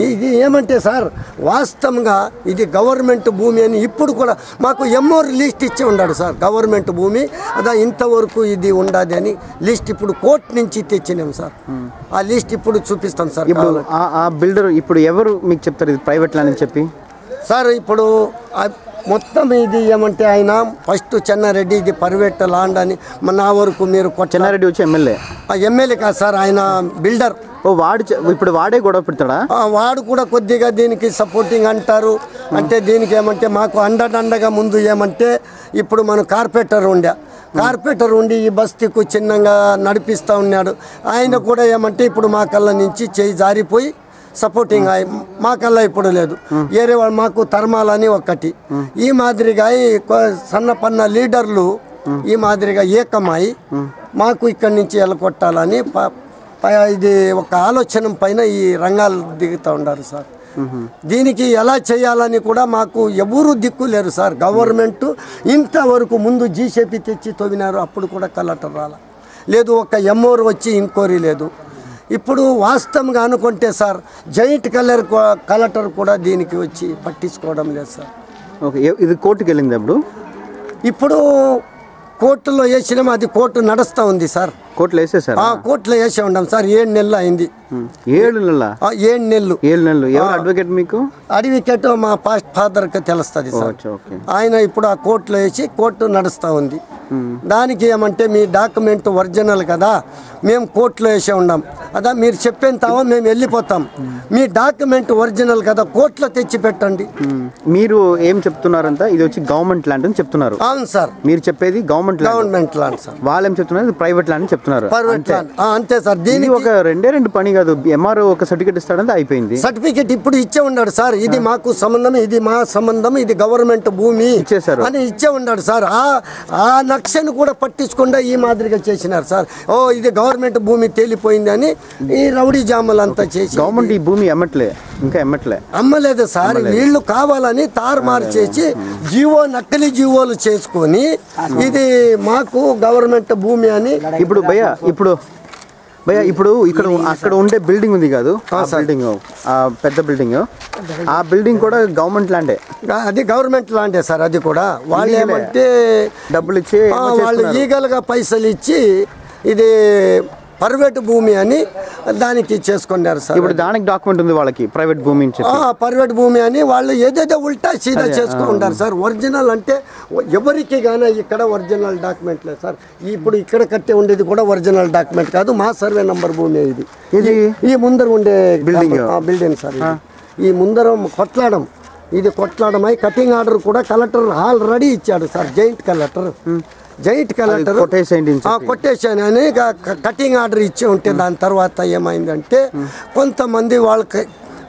ఇది ఏమంటే సార్ వాస్తవంగా ఇది గవర్నమెంట్ భూమి అని ఇప్పుడు కూడా మాకు ఎంఓఆర్ లిస్ట్ ఇచ్చి ఉన్నాడు సార్. గవర్నమెంట్ భూమి అదా ఇంతవరకు ఇది ఉండదు అని లిస్ట్ ఇప్పుడు కోర్టు నుంచి తెచ్చినాం సార్. ఆ లిస్ట్ ఇప్పుడు చూపిస్తాం సార్. ఇప్పుడు ఆ బిల్డర్ ఇప్పుడు ఎవరు మీకు చెప్తారు ఇది ప్రైవేట్ ల్యాండ్ అని చెప్పి సార్? ఇప్పుడు మొత్తం ఇది ఏమంటే ఆయన ఫస్ట్ చెన్నారెడ్డి ఇది ప్రైవేట్ ల్యాండ్ అని నా వరకు మీరు చెన్నారెడ్డి వచ్చి ఎమ్మెల్యే కాదు సార్, ఆయన బిల్డర్. ఇప్పుడు వాడే గొడవ పెడతాడా? వాడు కూడా కొద్దిగా దీనికి సపోర్టింగ్ అంటారు. అంటే దీనికి ఏమంటే మాకు అండగా ముందు ఏమంటే ఇప్పుడు మన కార్పొరేటర్ ఉండి ఈ బస్తీకు చిన్నగా నడిపిస్తూ ఉన్నాడు. ఆయన కూడా ఏమంటే ఇప్పుడు మా కళ్ళ నుంచి చేయి జారిపోయి సపోర్టింగ్ మా కల్లా ఇప్పుడు లేదు. వేరే వాళ్ళు మాకు ధర్మాలని ఒకటి ఈ మాదిరిగా సన్నపన్న లీడర్లు ఈ మాదిరిగా ఏకమై మాకు ఇక్కడి నుంచి ఎలకొట్టాలని ఇది ఒక ఆలోచన పైన ఈ రంగాలు దిగుతూ ఉన్నారు సార్. దీనికి ఎలా చేయాలని కూడా మాకు ఎవరు దిక్కు లేరు సార్. గవర్నమెంట్ ఇంతవరకు ముందు జీసేపీ తెచ్చి తవ్వినారు, అప్పుడు కూడా కలెక్టర్ రాల లేదు, ఒక ఎంఓఆర్ వచ్చి ఇంక్వైరీ లేదు. ఇప్పుడు వాస్తవంగా అనుకుంటే సార్ జాయింట్ కలెక్టర్ కూడా దీనికి వచ్చి పట్టించుకోవడం లేదు సార్. ఓకే, ఇది కోర్టుకి వెళ్ళింది ఇప్పుడు కోర్టులో వేసినాము, అది కోర్టు నడుస్తూ ఉంది సార్. కోర్టులో వేసేసారు? కోర్టులో వేసే ఉన్నాం సార్. 7 నెలలు అయింది. 7 నెలల? 7 నెలలు. 7 నెలలు. ఎవరు అడ్వకేట్ మీకు? అడ్వకేట్ మా ఫాదర్కి తెలుస్తుంది సార్. ఆయన ఇప్పుడు ఆ కోర్టులో వేసి కోర్టు నడుస్తూ ఉంది. దానికి ఏమంటే మీ డాక్యుమెంట్ ఒరిజినల్ కదా, మేము కోర్టులో వేసే ఉన్నాం అదా, మీరు చెప్పేంతావా మేము వెళ్ళిపోతాం, మీ డాక్యుమెంట్ ఒరిజినల్ కదా కోర్టులో తెచ్చి పెట్టండి. మీరు ఏం చెప్తున్నారంట ఇది వచ్చి గవర్నమెంట్ ల్యాండ్ అని చెప్తున్నారు? అవును సార్, మీరు చెప్పేది గవర్నమెంట్ ల్యాండ్ సార్. వాళ్ళు ఏం చెప్తున్నారు? ప్రైవేట్ ల్యాండ్ చెప్తున్నారు. అంతే సార్. దీనికి ఒక రెండు పని కాదు, ఎంఆర్ఓ ఒక సర్టిఫికేట్ ఇస్తాడంటే అయిపోయింది. సర్టిఫికేట్ ఇప్పుడు ఇచ్చే ఉన్నాడు సార్. ఇది మాకు సంబంధం, ఇది మా సంబంధం, ఇది గవర్నమెంట్ భూమి ఇచ్చేసారు అని ఇచ్చే ఉన్నాడు సార్. ఆ నక్షను కూడా పట్టించకుండా ఈ మాదిరిగా చేసినారు సార్. ఓ ఇది గవర్నమెంట్ భూమి తేలిపోయింది అని ఈ రౌడీ జాములు అంతా చేసి గవర్నమెంట్ ఈ భూమి అమ్మలేదు సార్. వీళ్ళు కావాలని తారుమారు చేసి నకిలీ జీవోలు చేసుకొని ఇది మాకు గవర్నమెంట్ భూమి అని. ఇప్పుడు ఇప్పుడు ఇక్కడ అక్కడ ఉండే బిల్డింగ్ ఉంది కాదు, బిల్డింగ్ పెద్ద బిల్డింగ్, ఆ బిల్డింగ్ కూడా గవర్నమెంట్ ల్యాండే. అది గవర్నమెంట్ ల్యాండే సార్. అది కూడా వాళ్ళు ఏమంటే డబ్బులు ఇచ్చి వాళ్ళు ఈగలుగా పైసలు ఇచ్చి ఇది ప్రైవేట్ భూమి అని దానికి చేసుకున్నారు సార్. ఇప్పుడు దానికి డాక్యుమెంట్ ఉంది వాళ్ళకి, ప్రైవేట్ భూమి ప్రైవేట్ భూమి అని వాళ్ళు ఏదేదో ఉల్టా సీదా చేసుకుంటారు సార్. ఒరిజినల్ అంటే ఎవరికి గానీ ఇక్కడ ఒరిజినల్ డాక్యుమెంట్ లేదు సార్. ఇప్పుడు ఇక్కడ కట్టే ఉండేది కూడా ఒరిజినల్ డాక్యుమెంట్ కాదు, మా సర్వే నంబర్ భూమి ఇది. ఈ ముందర ఉండే బిల్డింగ్ సార్. ఈ ముందర ఇది కొట్లాడమై కటింగ్ ఆర్డర్ కూడా కలెక్టర్ ఆల్రెడీ ఇచ్చాడు సార్. జాయింట్ కలెక్టర్ కొట్టేశాను అని కటింగ్ ఆర్డర్ ఇచ్చి ఉంటే దాని తర్వాత ఏమైందంటే కొంతమంది వాళ్ళకి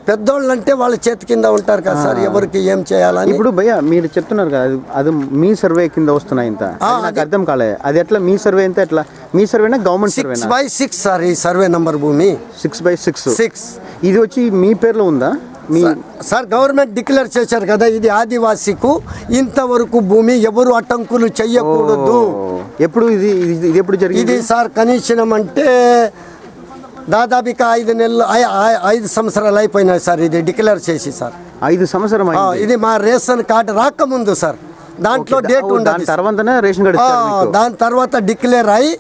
పెద్దోళ్ళు అంటే వాళ్ళ చేతి కింద ఉంటారు కదా సార్, ఎవరికి ఏం చేయాలని. ఇప్పుడు భయ్యా మీరు చెప్తున్నారు కదా అది మీ సర్వే కింద వస్తున్నాయి ఇంత, నాకు అర్థం కాలే అది ఎట్లా మీ సర్వే ఎంత, ఎట్లా మీ సర్వేనా గవర్నమెంట్ సర్వే? 6/6 సార్ ఈ సర్వే నంబర్ భూమి. 6/6 ఇది వచ్చి మీ పేరులో ఉందా? సార్ గవర్నమెంట్ డిక్లేర్ చేశారు కదా, ఇది ఆదివాసీకు ఇంతవరకు భూమి ఎవరు అటంకులు చెయ్యకూడదు. ఎప్పుడు ఇది ఎప్పుడు జరిగింది? ఇది సార్ కనీసం అంటే దాదాపుగా 5 సంవత్సరాలు అయిపోయినాయి సార్. ఇది డిక్లేర్ చేసి సార్ 5 సంవత్సరం. ఇది మా రేషన్ కార్డు రాకముందు సార్. దాంట్లో డేట్ ఉండదు, తర్వాతనే రేషన్ కార్డు. దాని తర్వాత డిక్లేర్ అయ్యి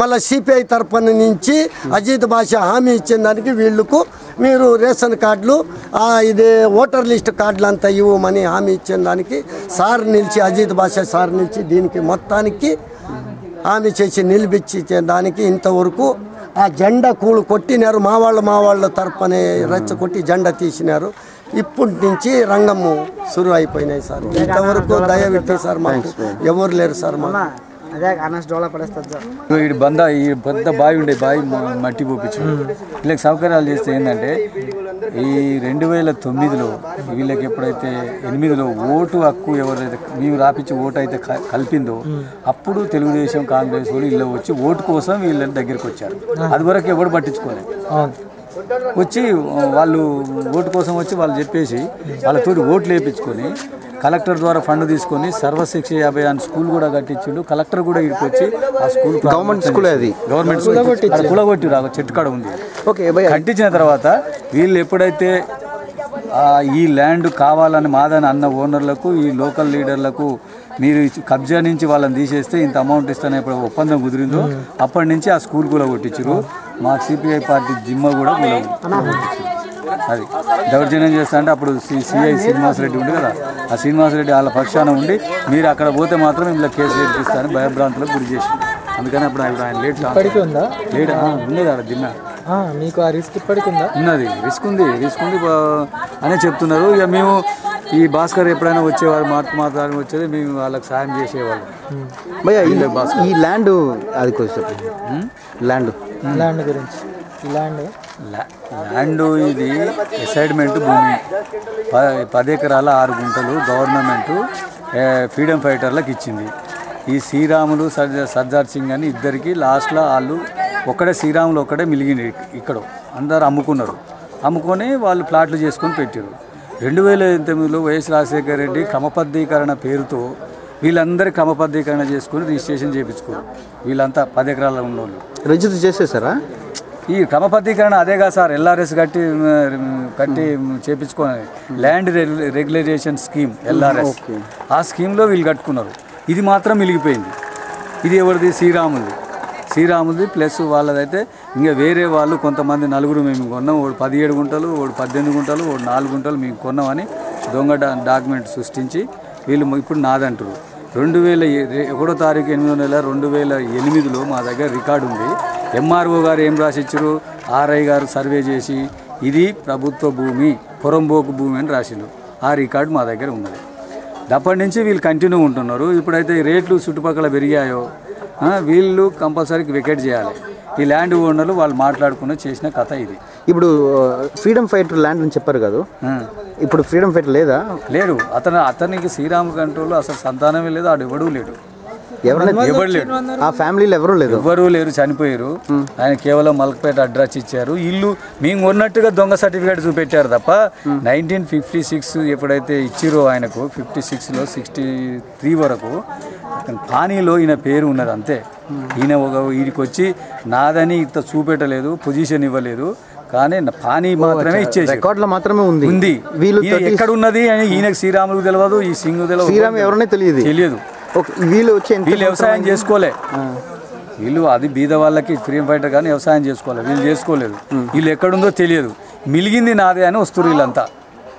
మళ్ళీ సిపిఐ తరఫున నుంచి అజిత్ బాషా హామీ ఇచ్చిన దానికి వీళ్ళకు మీరు రేషన్ కార్డులు ఇది ఓటర్ లిస్ట్ కార్డులు అంతా ఇవ్వమని హామీ ఇచ్చిన దానికి సార్ నిలిచి అజిత్ బాషా సార్ నిలిచి దీనికి మొత్తానికి హామీ చేసి నిలిపించే దానికి ఇంతవరకు ఆ జెండా కూలు కొట్టినారు. మా వాళ్ళ తరపునే రెచ్చగొట్టి జెండా తీసినారు. ఇప్పటి నుంచి రంగము శురు అయిపోయినాయి సార్. ఇంతవరకు దయవిట్టి సార్ మాకు ఎవరు లేరు సార్. మాకు ఈ పెద్ద బావి ఉండే బావి మట్టి పోపించు ఇలా సౌకర్యాలు చేస్తే ఏంటంటే ఈ 2009లో వీళ్ళకి ఎప్పుడైతే 8లో ఓటు హక్కు ఎవరైతే మేము రాపించి ఓటు అయితే కలిపిందో అప్పుడు తెలుగుదేశం కాంగ్రెస్ వాళ్ళు వీళ్ళు వచ్చి ఓటు కోసం వీళ్ళ దగ్గరికి వచ్చారు. అది వరకు ఎవరు పట్టించుకోలేదు. వచ్చి వాళ్ళు ఓటు కోసం వచ్చి వాళ్ళు చెప్పేసి వాళ్ళతోటి ఓట్లు వేయించుకొని కలెక్టర్ ద్వారా ఫండ్ తీసుకొని సర్వశిక్ష అభియాన్ స్కూల్ కూడా కట్టించిండు. కలెక్టర్ కూడా ఇక్కడికి వచ్చి ఆ స్కూల్ గవర్నమెంట్ స్కూల్ అది గవర్నమెంట్ స్కూల్ కులగొట్టి చెట్టు కాడ ఉంది. కట్టించిన తర్వాత వీళ్ళు ఎప్పుడైతే ఈ ల్యాండ్ కావాలని మాదని అన్న ఓనర్లకు ఈ లోకల్ లీడర్లకు మీరు కబ్జా నుంచి వాళ్ళని తీసేస్తే ఇంత అమౌంట్ ఇస్తానే ఇప్పుడు ఒప్పందం కుదిరిందో అప్పటి నుంచి ఆ స్కూల్ కూడా కొట్టించారు. మా సిపిఐ పార్టీ జిమ్మ కూడా అది దౌర్జన్యం చేస్తా అంటే అప్పుడు సిఐ శ్రీనివాసరెడ్డి ఉంది కదా, ఆ శ్రీనివాసరెడ్డి వాళ్ళ పక్షాన ఉండి మీరు అక్కడ పోతే మాత్రం ఇంట్లో కేసు చేర్పిస్తారని భయభ్రాంతులకు గురి చేసి అందుకని అప్పుడు ఆయన లేట్ ఉండేది ఆడ జిమ్మ మీకు ఆ రిస్క్ ఇప్పటికి ఉన్నది. రిస్క్ ఉంది అనే చెప్తున్నారు. ఇక మేము ఈ భాస్కర్ ఎప్పుడైనా వచ్చేవారు మాట్లాడి వచ్చేది మేము వాళ్ళకి సాయం చేసేవాళ్ళం. ఈ ల్యాండ్ అది కొంచెం ల్యాండ్ గురించి ల్యాండ్ ఇది అసైన్మెంట్ భూమి 10 ఎకరాల 6 గుంటలు గవర్నమెంట్ ఫ్రీడమ్ ఫైటర్లకు ఇచ్చింది. ఈ శ్రీరాములు సర్దార్ సింగ్ అని ఇద్దరికి లాస్ట్లో వాళ్ళు ఒక్కడే శ్రీరాములు ఒక్కడే మిలిగింది. ఇక్కడ అందరు అమ్ముకొని వాళ్ళు ప్లాట్లు చేసుకొని పెట్టారు. 2008లో వైఎస్ రాజశేఖర రెడ్డి క్రమబద్ధీకరణ పేరుతో వీళ్ళందరి క్రమబద్ధీకరణ చేసుకొని రిజిస్ట్రేషన్ చేయించుకోరు. వీళ్ళంతా 10 ఎకరాల ఉన్నోళ్ళు రిజిస్టర్ చేసేసారా? ఈ క్రమబద్ధీకరణ అదేగా సార్, LRS కట్టి చేయించుకొని ల్యాండ్ రెగ్యులరేషన్ స్కీమ్ LRS, ఆ స్కీమ్లో వీళ్ళు కట్టుకున్నారు. ఇది మాత్రం మిలిగిపోయింది. ఇది ఎవరిది? శ్రీరాములది ప్లస్ వాళ్ళదైతే ఇంకా వేరే వాళ్ళు కొంతమంది నలుగురు మేము కొన్నాం. వాడు 17 గుంటలు, వాడు 18 గుంటలు, వాడు 4 గుంటలు మేము కొన్నామని దొంగ డాక్యుమెంట్ సృష్టించి వీళ్ళు ఇప్పుడు నాదంటారు. 2001 తారీఖు 8వ నెల 2008లో మా దగ్గర రికార్డు ఉంది. MRO గారు ఏం రాసిచ్చారు? RI గారు సర్వే చేసి ఇది ప్రభుత్వ భూమి, పొరంబోకు భూమి అని రాసిండు. ఆ రికార్డు మా దగ్గర ఉన్నది. అప్పటి నుంచి వీళ్ళు కంటిన్యూ ఉంటున్నారు. ఇప్పుడైతే రేట్లు చుట్టుపక్కల పెరిగాయో వీళ్ళు కంపల్సరీకి వెకేట్ చేయాలి. ఈ ల్యాండ్ ఓనర్లు వాళ్ళు మాట్లాడుకుని చేసిన కథ ఇది. ఇప్పుడు ఫ్రీడమ్ ఫైటర్ ల్యాండ్ అని చెప్పారు కదా, ఇప్పుడు ఫ్రీడమ్ ఫైటర్ లేదా? లేడు. అతనికి శ్రీరామ్ కంట్రోల్ అసలు సంతానమే లేదు, ఆడు ఎవడూ లేడు. ఎవరు లేడు. ఆ ఫ్యామిలీలో ఎవరు లేరు, చనిపోయారు. ఆయన కేవలం మల్కపేట అడ్రస్ ఇచ్చారు. ఇల్లు మేము ఉన్నట్టుగా దొంగ సర్టిఫికేట్ చూపెట్టారు తప్ప 1956 ఎప్పుడైతే ఇచ్చిరో ఆయనకు 56లో 63 వరకు పానీలో ఈయన పేరు ఉన్నది అంతే. ఈయనకి వచ్చి నాదని ఇంత చూపెట్టలేదు, పొజిషన్ ఇవ్వలేదు. కానీ పానీ మాత్రమే ఇచ్చేసి రికార్డులో మాత్రమే ఉంది. వీళ్ళు ఎక్కడ ఉన్నది అని ఈయనకు శ్రీరాములకు తెలియదు, ఈ సింగ్ తెలియదు, శ్రీరామ్ ఎవరనే తెలియదు. వీళ్ళు వ్యవసాయం చేసుకోలే. వీళ్ళు అది బీద వాళ్ళకి ఫ్రీడమ్ ఫైటర్ కానీ వ్యవసాయం చేసుకోవాలి, వీళ్ళు చేసుకోలేదు. వీళ్ళు ఎక్కడుందో తెలియదు. మిలిగింది నాదే అని వస్తారు వీళ్ళంతా.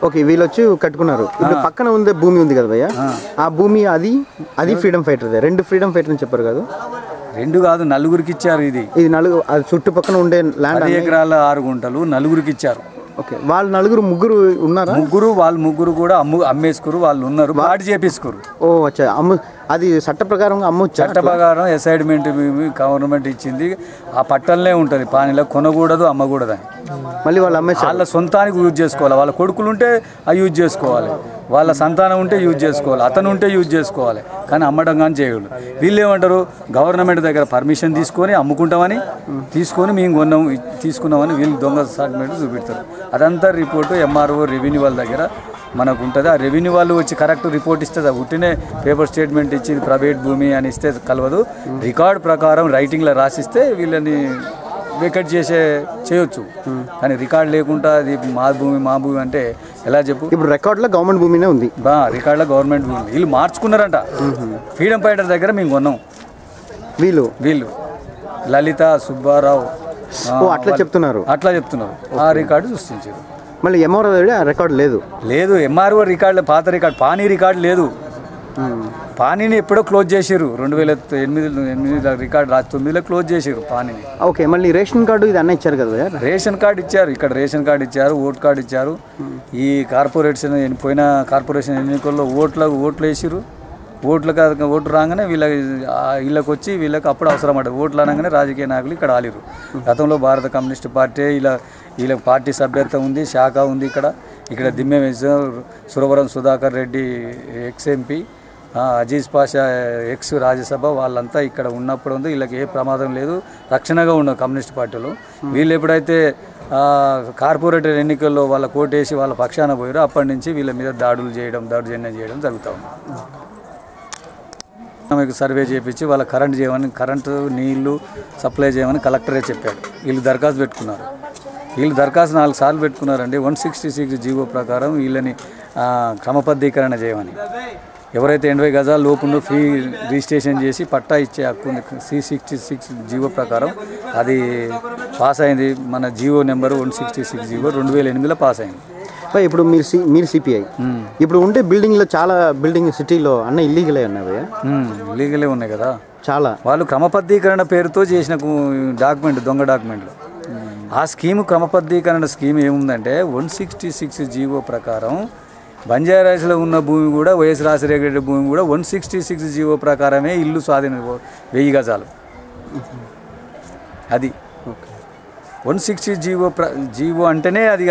ఓకే, వీళ్ళు వచ్చి కట్టుకున్నారు. ఇప్పుడు పక్కన ఉండే భూమి ఉంది కదా భయ్య, ఆ భూమి అది ఫ్రీడమ్ ఫైటర్. 2 ఫ్రీడమ్ ఫైటర్ అని చెప్పారు కదా? 2 కాదు, 4గురికి ఇచ్చారు. ఇది చుట్టుపక్కల ఉండే ల్యాండ్ 10 ఎకరాల 6 గుంటలు 4గురికి ఇచ్చారు. ఓకే, వాళ్ళు ముగ్గురు ఉన్నారా? వాళ్ళు ముగ్గురు కూడా అమ్మేసుకోరు. వాళ్ళు ఉన్నారు, బాటి చేపించుకోరు. ఓ అచ్చా, అది చట్ట ప్రకారం అమ్మొచ్చు. చట్ట ప్రకారం అసైన్మెంట్ గవర్నమెంట్ ఇచ్చింది. ఆ పట్టణంలో ఉంటుంది, పానీలో కొనకూడదు, అమ్మకూడదు అని. మళ్ళీ వాళ్ళు వాళ్ళ సొంతానికి యూజ్ చేసుకోవాలి. వాళ్ళ కొడుకులు ఉంటే అవి యూజ్ చేసుకోవాలి, వాళ్ళ సంతానం ఉంటే యూజ్ చేసుకోవాలి, అతను ఉంటే యూజ్ చేసుకోవాలి. కానీ అమ్మడం కానీ చేయకూడదు. వీళ్ళు ఏమంటారు? గవర్నమెంట్ దగ్గర పర్మిషన్ తీసుకొని అమ్ముకుంటామని మేము తీసుకున్నామని వీళ్ళు దొంగ సర్టిఫికేట్ చూపెడతారు. అదంతా రిపోర్టు MRO రెవెన్యూ వాళ్ళ దగ్గర మనకు ఉంటుంది. ఆ రెవెన్యూ వాళ్ళు వచ్చి కరెక్ట్ రిపోర్ట్ ఇస్తుంది. ఉట్టినే పేపర్ స్టేట్మెంట్ ఇచ్చి ప్రైవేట్ భూమి అని ఇస్తే కలవదు. రికార్డ్ ప్రకారం రైటింగ్లో రాసిస్తే వీళ్ళని వెకేట్ చేయొచ్చు. కానీ రికార్డ్ లేకుండా అది మా భూమి అంటే ఎలా చెప్పు? ఇప్పుడు రికార్డులో గవర్నమెంట్ భూమినే ఉంది. రికార్డులో గవర్నమెంట్ భూమి. వీళ్ళు మార్చుకున్నారంట. ఫ్రీడమ్ ఫైటర్ దగ్గర మేము కొన్నాం. వీళ్ళు లలిత సుబ్బారావు అట్లా చెప్తున్నారు. ఆ రికార్డు సృష్టించారు. మళ్ళీ MRO ఆ రికార్డు లేదు. MRO రికార్డు పాత రికార్డు, పానీ రికార్డు లేదు. పానీని ఎప్పుడో క్లోజ్ చేసారు. 2008 రికార్డు 9లో క్లోజ్ చేసారు పానీని. ఓకే, మళ్ళీ రేషన్ కార్డు ఇది అన్న ఇచ్చారు కదా? రేషన్ కార్డు ఇచ్చారు. ఇక్కడ రేషన్ కార్డు ఇచ్చారు, ఓటు కార్డు ఇచ్చారు. ఈ పోయిన కార్పొరేషన్ ఎన్నికల్లో ఓట్లు వేసారు. ఓటు రాగానే వీళ్ళకి వచ్చి వీళ్ళకి అప్పుడు అవసరం అంట. ఓట్లు అనగానే రాజకీయ నాయకులు ఇక్కడ ఆలిరు. గతంలో భారత కమ్యూనిస్ట్ పార్టీ ఇలా వీళ్ళకి పార్టీ సభ్యత్వం ఉంది, శాఖ ఉంది. ఇక్కడ దిమ్మె Suravaram Sudhakar Reddy ex MP, Aziz Pasha ex Rajya Sabha, వాళ్ళంతా ఇక్కడ ఉన్నప్పుడు ఉంది. వీళ్ళకి ఏ ప్రమాదం లేదు, రక్షణగా ఉండదు కమ్యూనిస్ట్ పార్టీలో. వీళ్ళు ఎప్పుడైతే కార్పొరేటర్ ఎన్నికల్లో వాళ్ళ కోటేసి వాళ్ళ పక్షాన పోయారో అప్పటి నుంచి వీళ్ళ మీద దౌర్జన్యం చేయడం జరుగుతూ ఉంది. మీకు సర్వే చేయించి వాళ్ళ కరెంటు నీళ్లు సప్లై చేయమని కలెక్టరే చెప్పాడు. వీళ్ళు దరఖాస్తు పెట్టుకున్నారు. వీళ్ళు దరఖాస్తు 4 సార్లు పెట్టుకున్నారండి. 166 జీవో ప్రకారం వీళ్ళని క్రమబద్ధీకరణ చేయమని. ఎవరైతే 80 గజాల లోపు ఫ్రీ రిజిస్ట్రేషన్ చేసి పట్టా ఇచ్చే హక్కు ఉంది. 366 జీవో ప్రకారం అది పాస్ అయింది. మన జీవో నెంబర్ 166 జీవో 2008లో పాస్ అయింది. ఇప్పుడు మీరు సిపిఐ ఇప్పుడు ఉండే బిల్డింగ్లో చాలా బిల్డింగ్ సిటీలో అన్న ఇల్లీగలే ఉన్నాయి. ఇల్లీగలే ఉన్నాయి కదా చాలా. వాళ్ళు క్రమబద్ధీకరణ పేరుతో చేసిన దొంగ డాక్యుమెంట్లు. ఆ స్కీము క్రమబద్ధీకరణ స్కీమ్ ఏముందంటే 166 జీవో ప్రకారం బంజారాస్లో ఉన్న భూమి కూడా వైఎస్ రాజశేఖర రెడ్డి భూమి కూడా 166 జీవో ప్రకారమే ఇల్లు స్వాధీనం 1000 గజాలు. అది 160 జీవో అంటేనే అది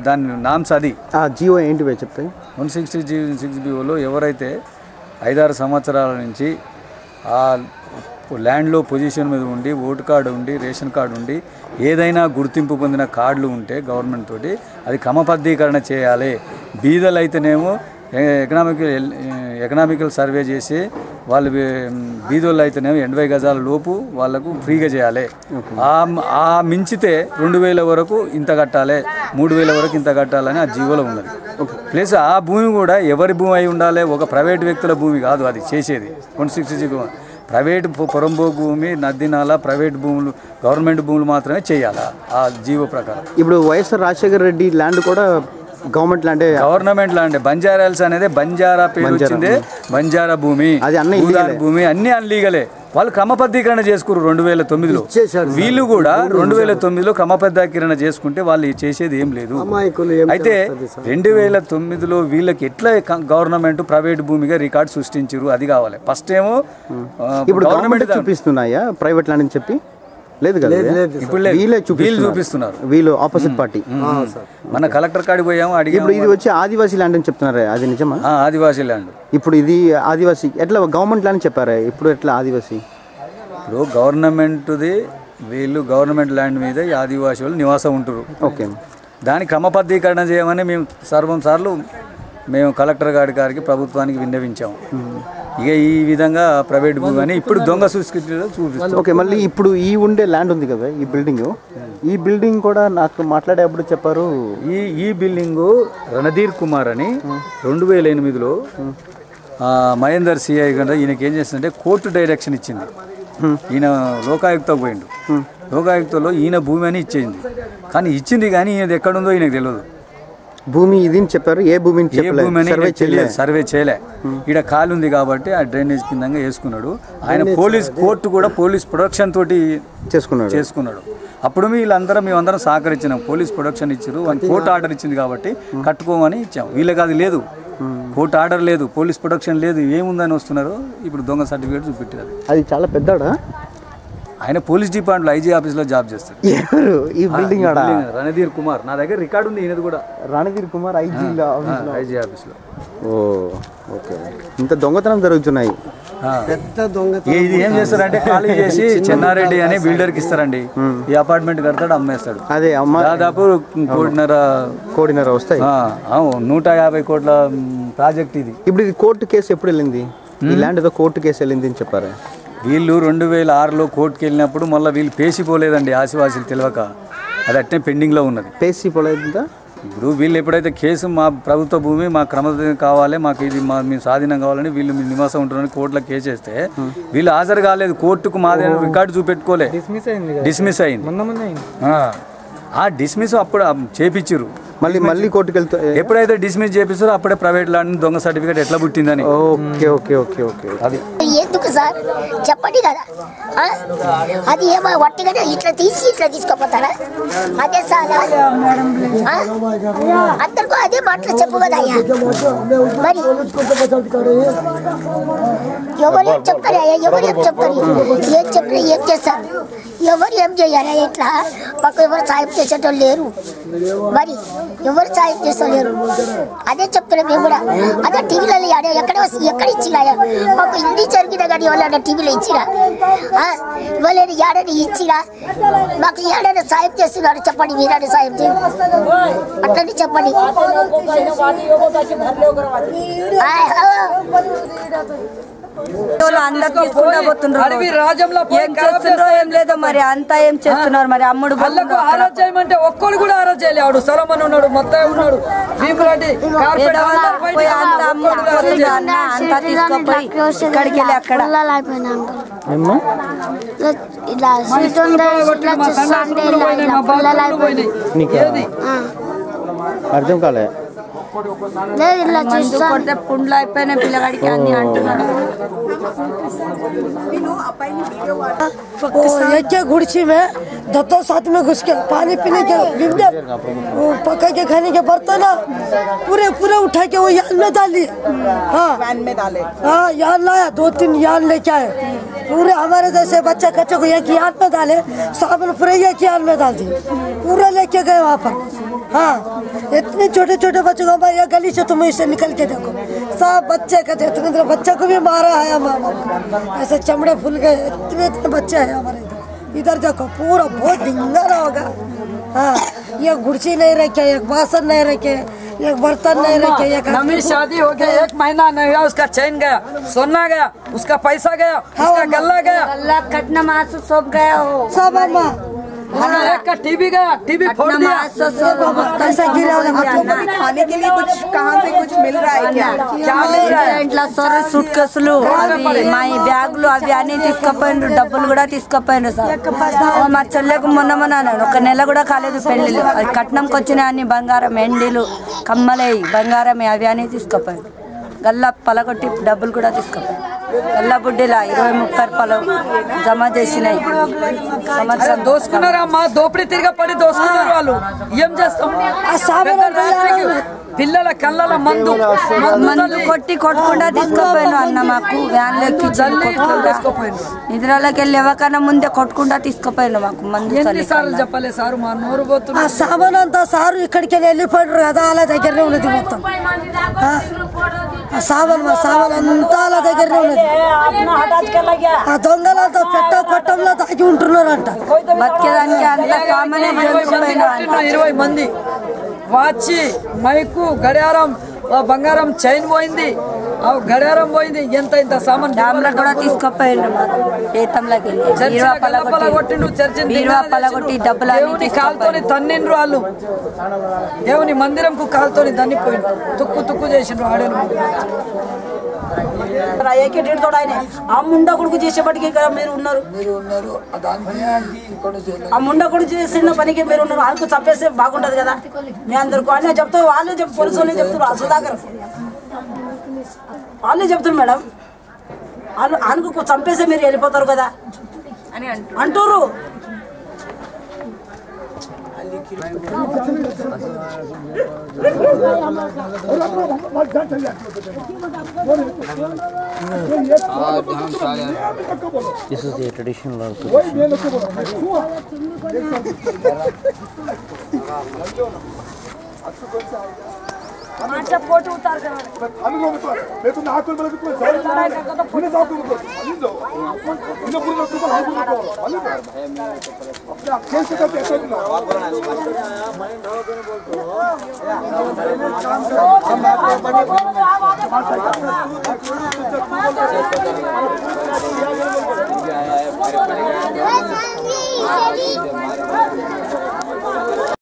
దాని నామ్స్. అది ఆ జీవో ఏంటి చెప్తాయి. 166 జీవోలో ఎవరైతే 5-6 సంవత్సరాల నుంచి ఆ ల్యాండ్లో పొజిషన్ మీద ఉండి ఓటు కార్డు ఉండి రేషన్ కార్డు ఉండి ఏదైనా గుర్తింపు పొందిన కార్డులు ఉంటే గవర్నమెంట్ తోటి అది క్రమబద్ధీకరణ చేయాలి. బీదలు అయితేనేమో ఎకనామికల్ సర్వే చేసి వాళ్ళు బీదోళ్ళు అయితేనేమో 80 గజాల లోపు వాళ్ళకు ఫ్రీగా చేయాలి. ఆ మించితే 2000 వరకు ఇంత కట్టాలి, 3000 వరకు ఇంత కట్టాలని ఆ జీవోలో ఉన్నది. ప్లస్ ఆ భూమి కూడా ఎవరి భూమి అయి ఉండాలి, ఒక ప్రైవేట్ వ్యక్తుల భూమి కాదు. అది చేసేది 160 ప్రైవేట్ పొరంబో భూమి, నదినాల, ప్రైవేట్ భూములు, గవర్నమెంట్ భూములు మాత్రమే చేయాలా ఆ జీవో ప్రకారం. ఇప్పుడు వైఎస్ఆర్ రాజశేఖర రెడ్డి ల్యాండ్ కూడా గవర్నమెంట్ ల్యాండ్. బంజారాల్స్ అనేది బంజారా పేరు వచ్చింది. బంజారా భూమి, భూమి అన్ని అన్లీగలే. వాళ్ళు క్రమబద్ధీకరణ చేసుకున్నారు 2009లో. వీళ్ళు కూడా 2009లో క్రమబద్ధీకరణ చేసుకుంటే వాళ్ళు చేసేది ఏం లేదు. అయితే 2009లో వీళ్ళకి ఎట్లా గవర్నమెంట్ ప్రైవేట్ భూమిగా రికార్డు సృష్టించారు అది కావాలి. ఫస్ట్ ఏమో ఇప్పుడు గవర్నమెంట్ చూపిస్తున్నాయా ప్రైవేట్ ల్యాండ్ అని చెప్పి? లేదు కదా, ఇప్పుడు వీళ్ళే చూపిస్తున్నారు. వీళ్ళు ఆపోజిట్ పార్టీ. మన కలెక్టర్ కాడికి పోయాము అడిగి. ఇప్పుడు ఇది వచ్చి ఆదివాసీ ల్యాండ్ అని చెప్తున్నారు, అది నిజమా? ఆదివాసీ ల్యాండ్. ఇప్పుడు ఇది ఆదివాసీ ఎట్లా గవర్నమెంట్ ల్యాండ్ చెప్పారా? ఇప్పుడు ఎట్లా ఆదివాసీ? ఇప్పుడు గవర్నమెంట్ది వీళ్ళు గవర్నమెంట్ ల్యాండ్ మీద ఆదివాసీ వాళ్ళు నివాసం ఉంటారు. ఓకే, దాని క్రమబద్ధీకరణ చేయమని మేము సార్లు మేము కలెక్టర్ గారికి ప్రభుత్వానికి విన్నవించాము. ఇక ఈ విధంగా ప్రైవేట్ భూమి అని ఇప్పుడు దొంగ సృష్టిలో చూపిస్తాం. ఓకే, మళ్ళీ ఇప్పుడు ఈ ఉండే ల్యాండ్ ఉంది కదా ఈ బిల్డింగ్ కూడా నాకు మాట్లాడేప్పుడు చెప్పారు. ఈ బిల్డింగ్ రణధీర్ కుమార్ అని 2008లో మహేందర్ సిఐ గంట ఈయనకి ఏం చేస్తుందంటే కోర్టు డైరెక్షన్ ఇచ్చింది. ఈయన లోకాయుక్తకు పోయిండు. లోకాయుక్తలో ఈయన భూమి అని ఇచ్చేయింది. కానీ ఇచ్చింది కానీ ఈయనది ఎక్కడుందో ఈయనకు తెలియదు. భూమి ఇది చెప్పారు. ఏ భూమి సర్వే చేయలే. ఇక్కడ ఖాళీ ఉంది కాబట్టి ఆ డ్రైనేజ్ కింద వేసుకున్నాడు. ఆయన కోర్టు కూడా పోలీస్ ప్రొడక్షన్ తోటి చేసుకున్నాడు. అప్పుడు మేమందరం సహకరించినాం. పోలీస్ ప్రొడక్షన్ ఇచ్చారు, కోర్టు ఆర్డర్ ఇచ్చింది కాబట్టి కట్టుకోమని ఇచ్చాం. వీళ్ళకి అది లేదు, కోర్టు ఆర్డర్ లేదు, పోలీస్ ప్రొడక్షన్ లేదు, ఏముందని వస్తున్నారు. ఇప్పుడు దొంగ సర్టిఫికేట్ చూపెట్టారు. అది చాలా పెద్దడా? ఆయన పోలీస్ డిపార్ట్మెంట్ ఐజీ ఆఫీస్లో జాబ్ చేస్తాడు. ఈ బిల్డింగ్ రణధీర్ కుమార్. నా దగ్గర రికార్డు ఉంది ఈయనది కూడా. రణధీర్ కుమార్ ఐజీ ఆఫీస్లో. ఓకే, ఇంత దొంగతనం జరుగుతున్నాయి. ఇది ఏం చేస్తారంటే ఖాళీ చేసి చెన్నారెడ్డి అని బిల్డర్కి ఇస్తారండి. ఈ అపార్ట్మెంట్ కడతాడు, అమ్మేస్తాడు. అదే దాదాపు 1.5 వస్తాయి. 150 కోట్ల ప్రాజెక్ట్ ఇది. ఇప్పుడు ఇది కోర్టు కేసు ఎప్పుడు వెళ్ళింది? ఈ ల్యాండ్ ఏదో కోర్టు కేసు వెళ్ళింది అని చెప్పారు. వీళ్ళు 2006లో కోర్టుకి వెళ్ళినప్పుడు మళ్ళీ వీళ్ళు పేసిపోలేదండి. ఆదివాసీలు తెలియక అది అట్నే పెండింగ్లో ఉన్నది. పేసిపోలేదా? ఇప్పుడు వీళ్ళు ఎప్పుడైతే కేసు మా ప్రభుత్వ భూమి మా క్రమబద్ధంగా కావాలి, మాకు ఇది మేము స్వాధీనం కావాలని వీళ్ళు నివాసం ఉంటున్నారని కోర్టులో కేసు వేస్తే వీళ్ళు హాజరు కాలేదు. కోర్టుకు మాదే రికార్డు చూపెట్టుకోలే, డిస్మిస్ అయింది. ఆ డిస్మిస్ అప్పుడు చేపించారు. మళ్ళీ కోర్టుకు వెళ్తే ఎప్పుడైతే డిస్మిస్ చేపిస్తారో అప్పుడే ప్రైవేట్ ల్యాండ్ దొంగ సర్టిఫికేట్ ఎట్లా పుట్టిందని. Okay okay okay okay. అది ఏంటి సార్ చెప్పండి కదా అది ఏమో వట్టిగానే ఇట్లా తీసుకోపోతారా అదే సార్ అందరికీ అదే మాటలు చెప్పు కదా అయ్యా మరి ఎవరు ఏం చెప్తారు అయ్యా ఎవరు ఏం చెప్తారు ఏం చెప్పినా ఏం చేస్తారు ఎవరు ఏం చేయాలి ఇట్లా మాకు ఎవరు సాయం చేసేటోళ్ళు లేరు మరి ఎవరు సాయం చేస్తలేరు అదే చెప్తున్నాం మేము కూడా అదే టీవీలలో ఎక్కడ ఇచ్చినా మాకు హిందీ జరిగినా కానీ ఎవరైనా టీవీలో ఇచ్చినా ఇవ్వలేని ఏడని ఇచ్చినా మాకు ఏడైనా సాయం చేస్తున్నారు చెప్పండి మీరైనా సాయం చేయండి అట్లని చెప్పండి అందరు తీసుకుంటా పోతున్నారు ఏం చేస్తున్నారో ఏం లేదో మరి అంతా ఏం చేస్తున్నారు మరి అమ్ముడు ఆరాధ చేయమంటే ఒక్కడు కూడా ఆరాధ చేయలేడు సొలమన్ ఉన్నాడు మొత్తం ఉన్నాడు భీమరెడ్డి అంతా తీసుకుపోయి ఇక్కడికి వెళ్ళి అక్కడ అర్థం కాలే కొడితే పుండ్లు అయిపోయినాయి పిల్లగాడికి అని అంటున్నాడు एक गुड़ची में दत्तों साथ में घुस के पानी पीने के पका के खाने के बर्तन पूरे उठा के वो यान में डाल दिए वैन में डाले यान लाया 2-3 यान लेके आए पूरे हमारे जैसे बच्चे कच्चे को एक यान में डाले साबुन पूरे एक यान में डाल दिए पूरा लेके गए वहाँ पर हाँ इतने छोटे छोटे बच्चों को ये गली से तुम इसे निकल के देखो सब बच्चे का इतने बच्चे को भी मारा है मामा ऐसे चमड़े फूल गए इतने बच्चे हैं हमारे इधर देखो पूरा बहुत ढिंगारा होगा हाँ ये गुड़ची नहीं रखे एक बासन नहीं रखे एक बर्तन नहीं रखे एक नवी शादी हो गया 1 महीना नहीं हुआ उसका चैन गया सोना गया उसका पैसा गया उसका गल्ला गया गल्ला कटना मासू सब गया हो सब अम्मा एक का टीवी गया टीवी फोड़ दिया खाने के लिए कुछ कहाँ से कुछ मिल रहा है क्या मिल रहा है ఇంట్లో సొర్ర సూట్ కేసులు అవి మా బ్యాగులు అవి అన్ని తీసుకుపోయినారు డబ్బులు కూడా తీసుకుపోయినారు సార్ మా చెల్లెకు మొన్న ఒక నెల కూడా కాలేదు పెళ్లిలు అది కట్నంకి వచ్చిన అన్ని బంగారం ఎండిలు కమ్మలై బంగారమే అవి అన్ని తీసుకుపోయారు గల్లా పలగొట్టి డబ్బులు కూడా తీసుకుపోయారు గల్లా బుడ్డిలా 20-30 రూపాయలు జమ చేసినాయి సంవత్సరం దోసుకున్నారమ్మా దోపిడీ తిరిగి పడి దోసుకున్నారు వాళ్ళు ఏం చేస్తాం పిల్లల కళ్ళల మందు కొట్టుకుండా తీసుకుపోయాను అన్న మాకు వ్యాన్ లెక్కి నిద్రలోకి వెళ్ళి ఎవరికన్నా ముందే కొట్టుకుండా తీసుకుపోయాను మాకు మందు ఎన్నిసార్లు చెప్పలే సార్ మా నోరు పోతున్నా ఆ సామాన్ అంతా సారు ఇక్కడికి వెళ్ళిపోయారు కదా అలా దగ్గరనే ఉన్నది మొత్తం ఆ సామాన్ అంతా అలా దగ్గరనే ఉన్నది ఆ దొంగలంతా కొట్టంలో తాగి ఉంటున్నారంట బతికేదానికి అంత సామాన్ 20 మంది వాచి మైకు గడియారం బంగారం చైన్ పోయింది గడియారం పోయింది ఇంత సామాన్ డామ్లో కూడా తీసుకుపోయారు కాలుతోని తన్నిండ్రు వాళ్ళు దేవుని మందిరంకు కాలుతోని తన్నిపోయిండు తుక్కు చేసిండ్రు ఆడేను ఆ ముండ కొడుకు చేసేపటికి మీరు ఉన్నారు ఆ ముండ కొడుకు చేసిన పనికి మీరు ఉన్నారు వాళ్ళకు చంపేస్తే బాగుంటది కదా మీ అందరికి అన్నీ చెప్తా వాళ్ళే పోలీసు వాళ్ళే చెప్తున్నారు సుధాకర్ వాళ్ళే చెప్తున్నారు మేడం వాళ్ళు ఆయనకు చంపేస్తే మీరు వెళ్ళిపోతారు కదా అని అంటారు This is a traditional photo उतार कर मैं तो नाक में लगा तो लड़ाई का तो फोटो जाओ तुम दो इन पूरा तो अपने कैसे करते ऐसे ना बोलते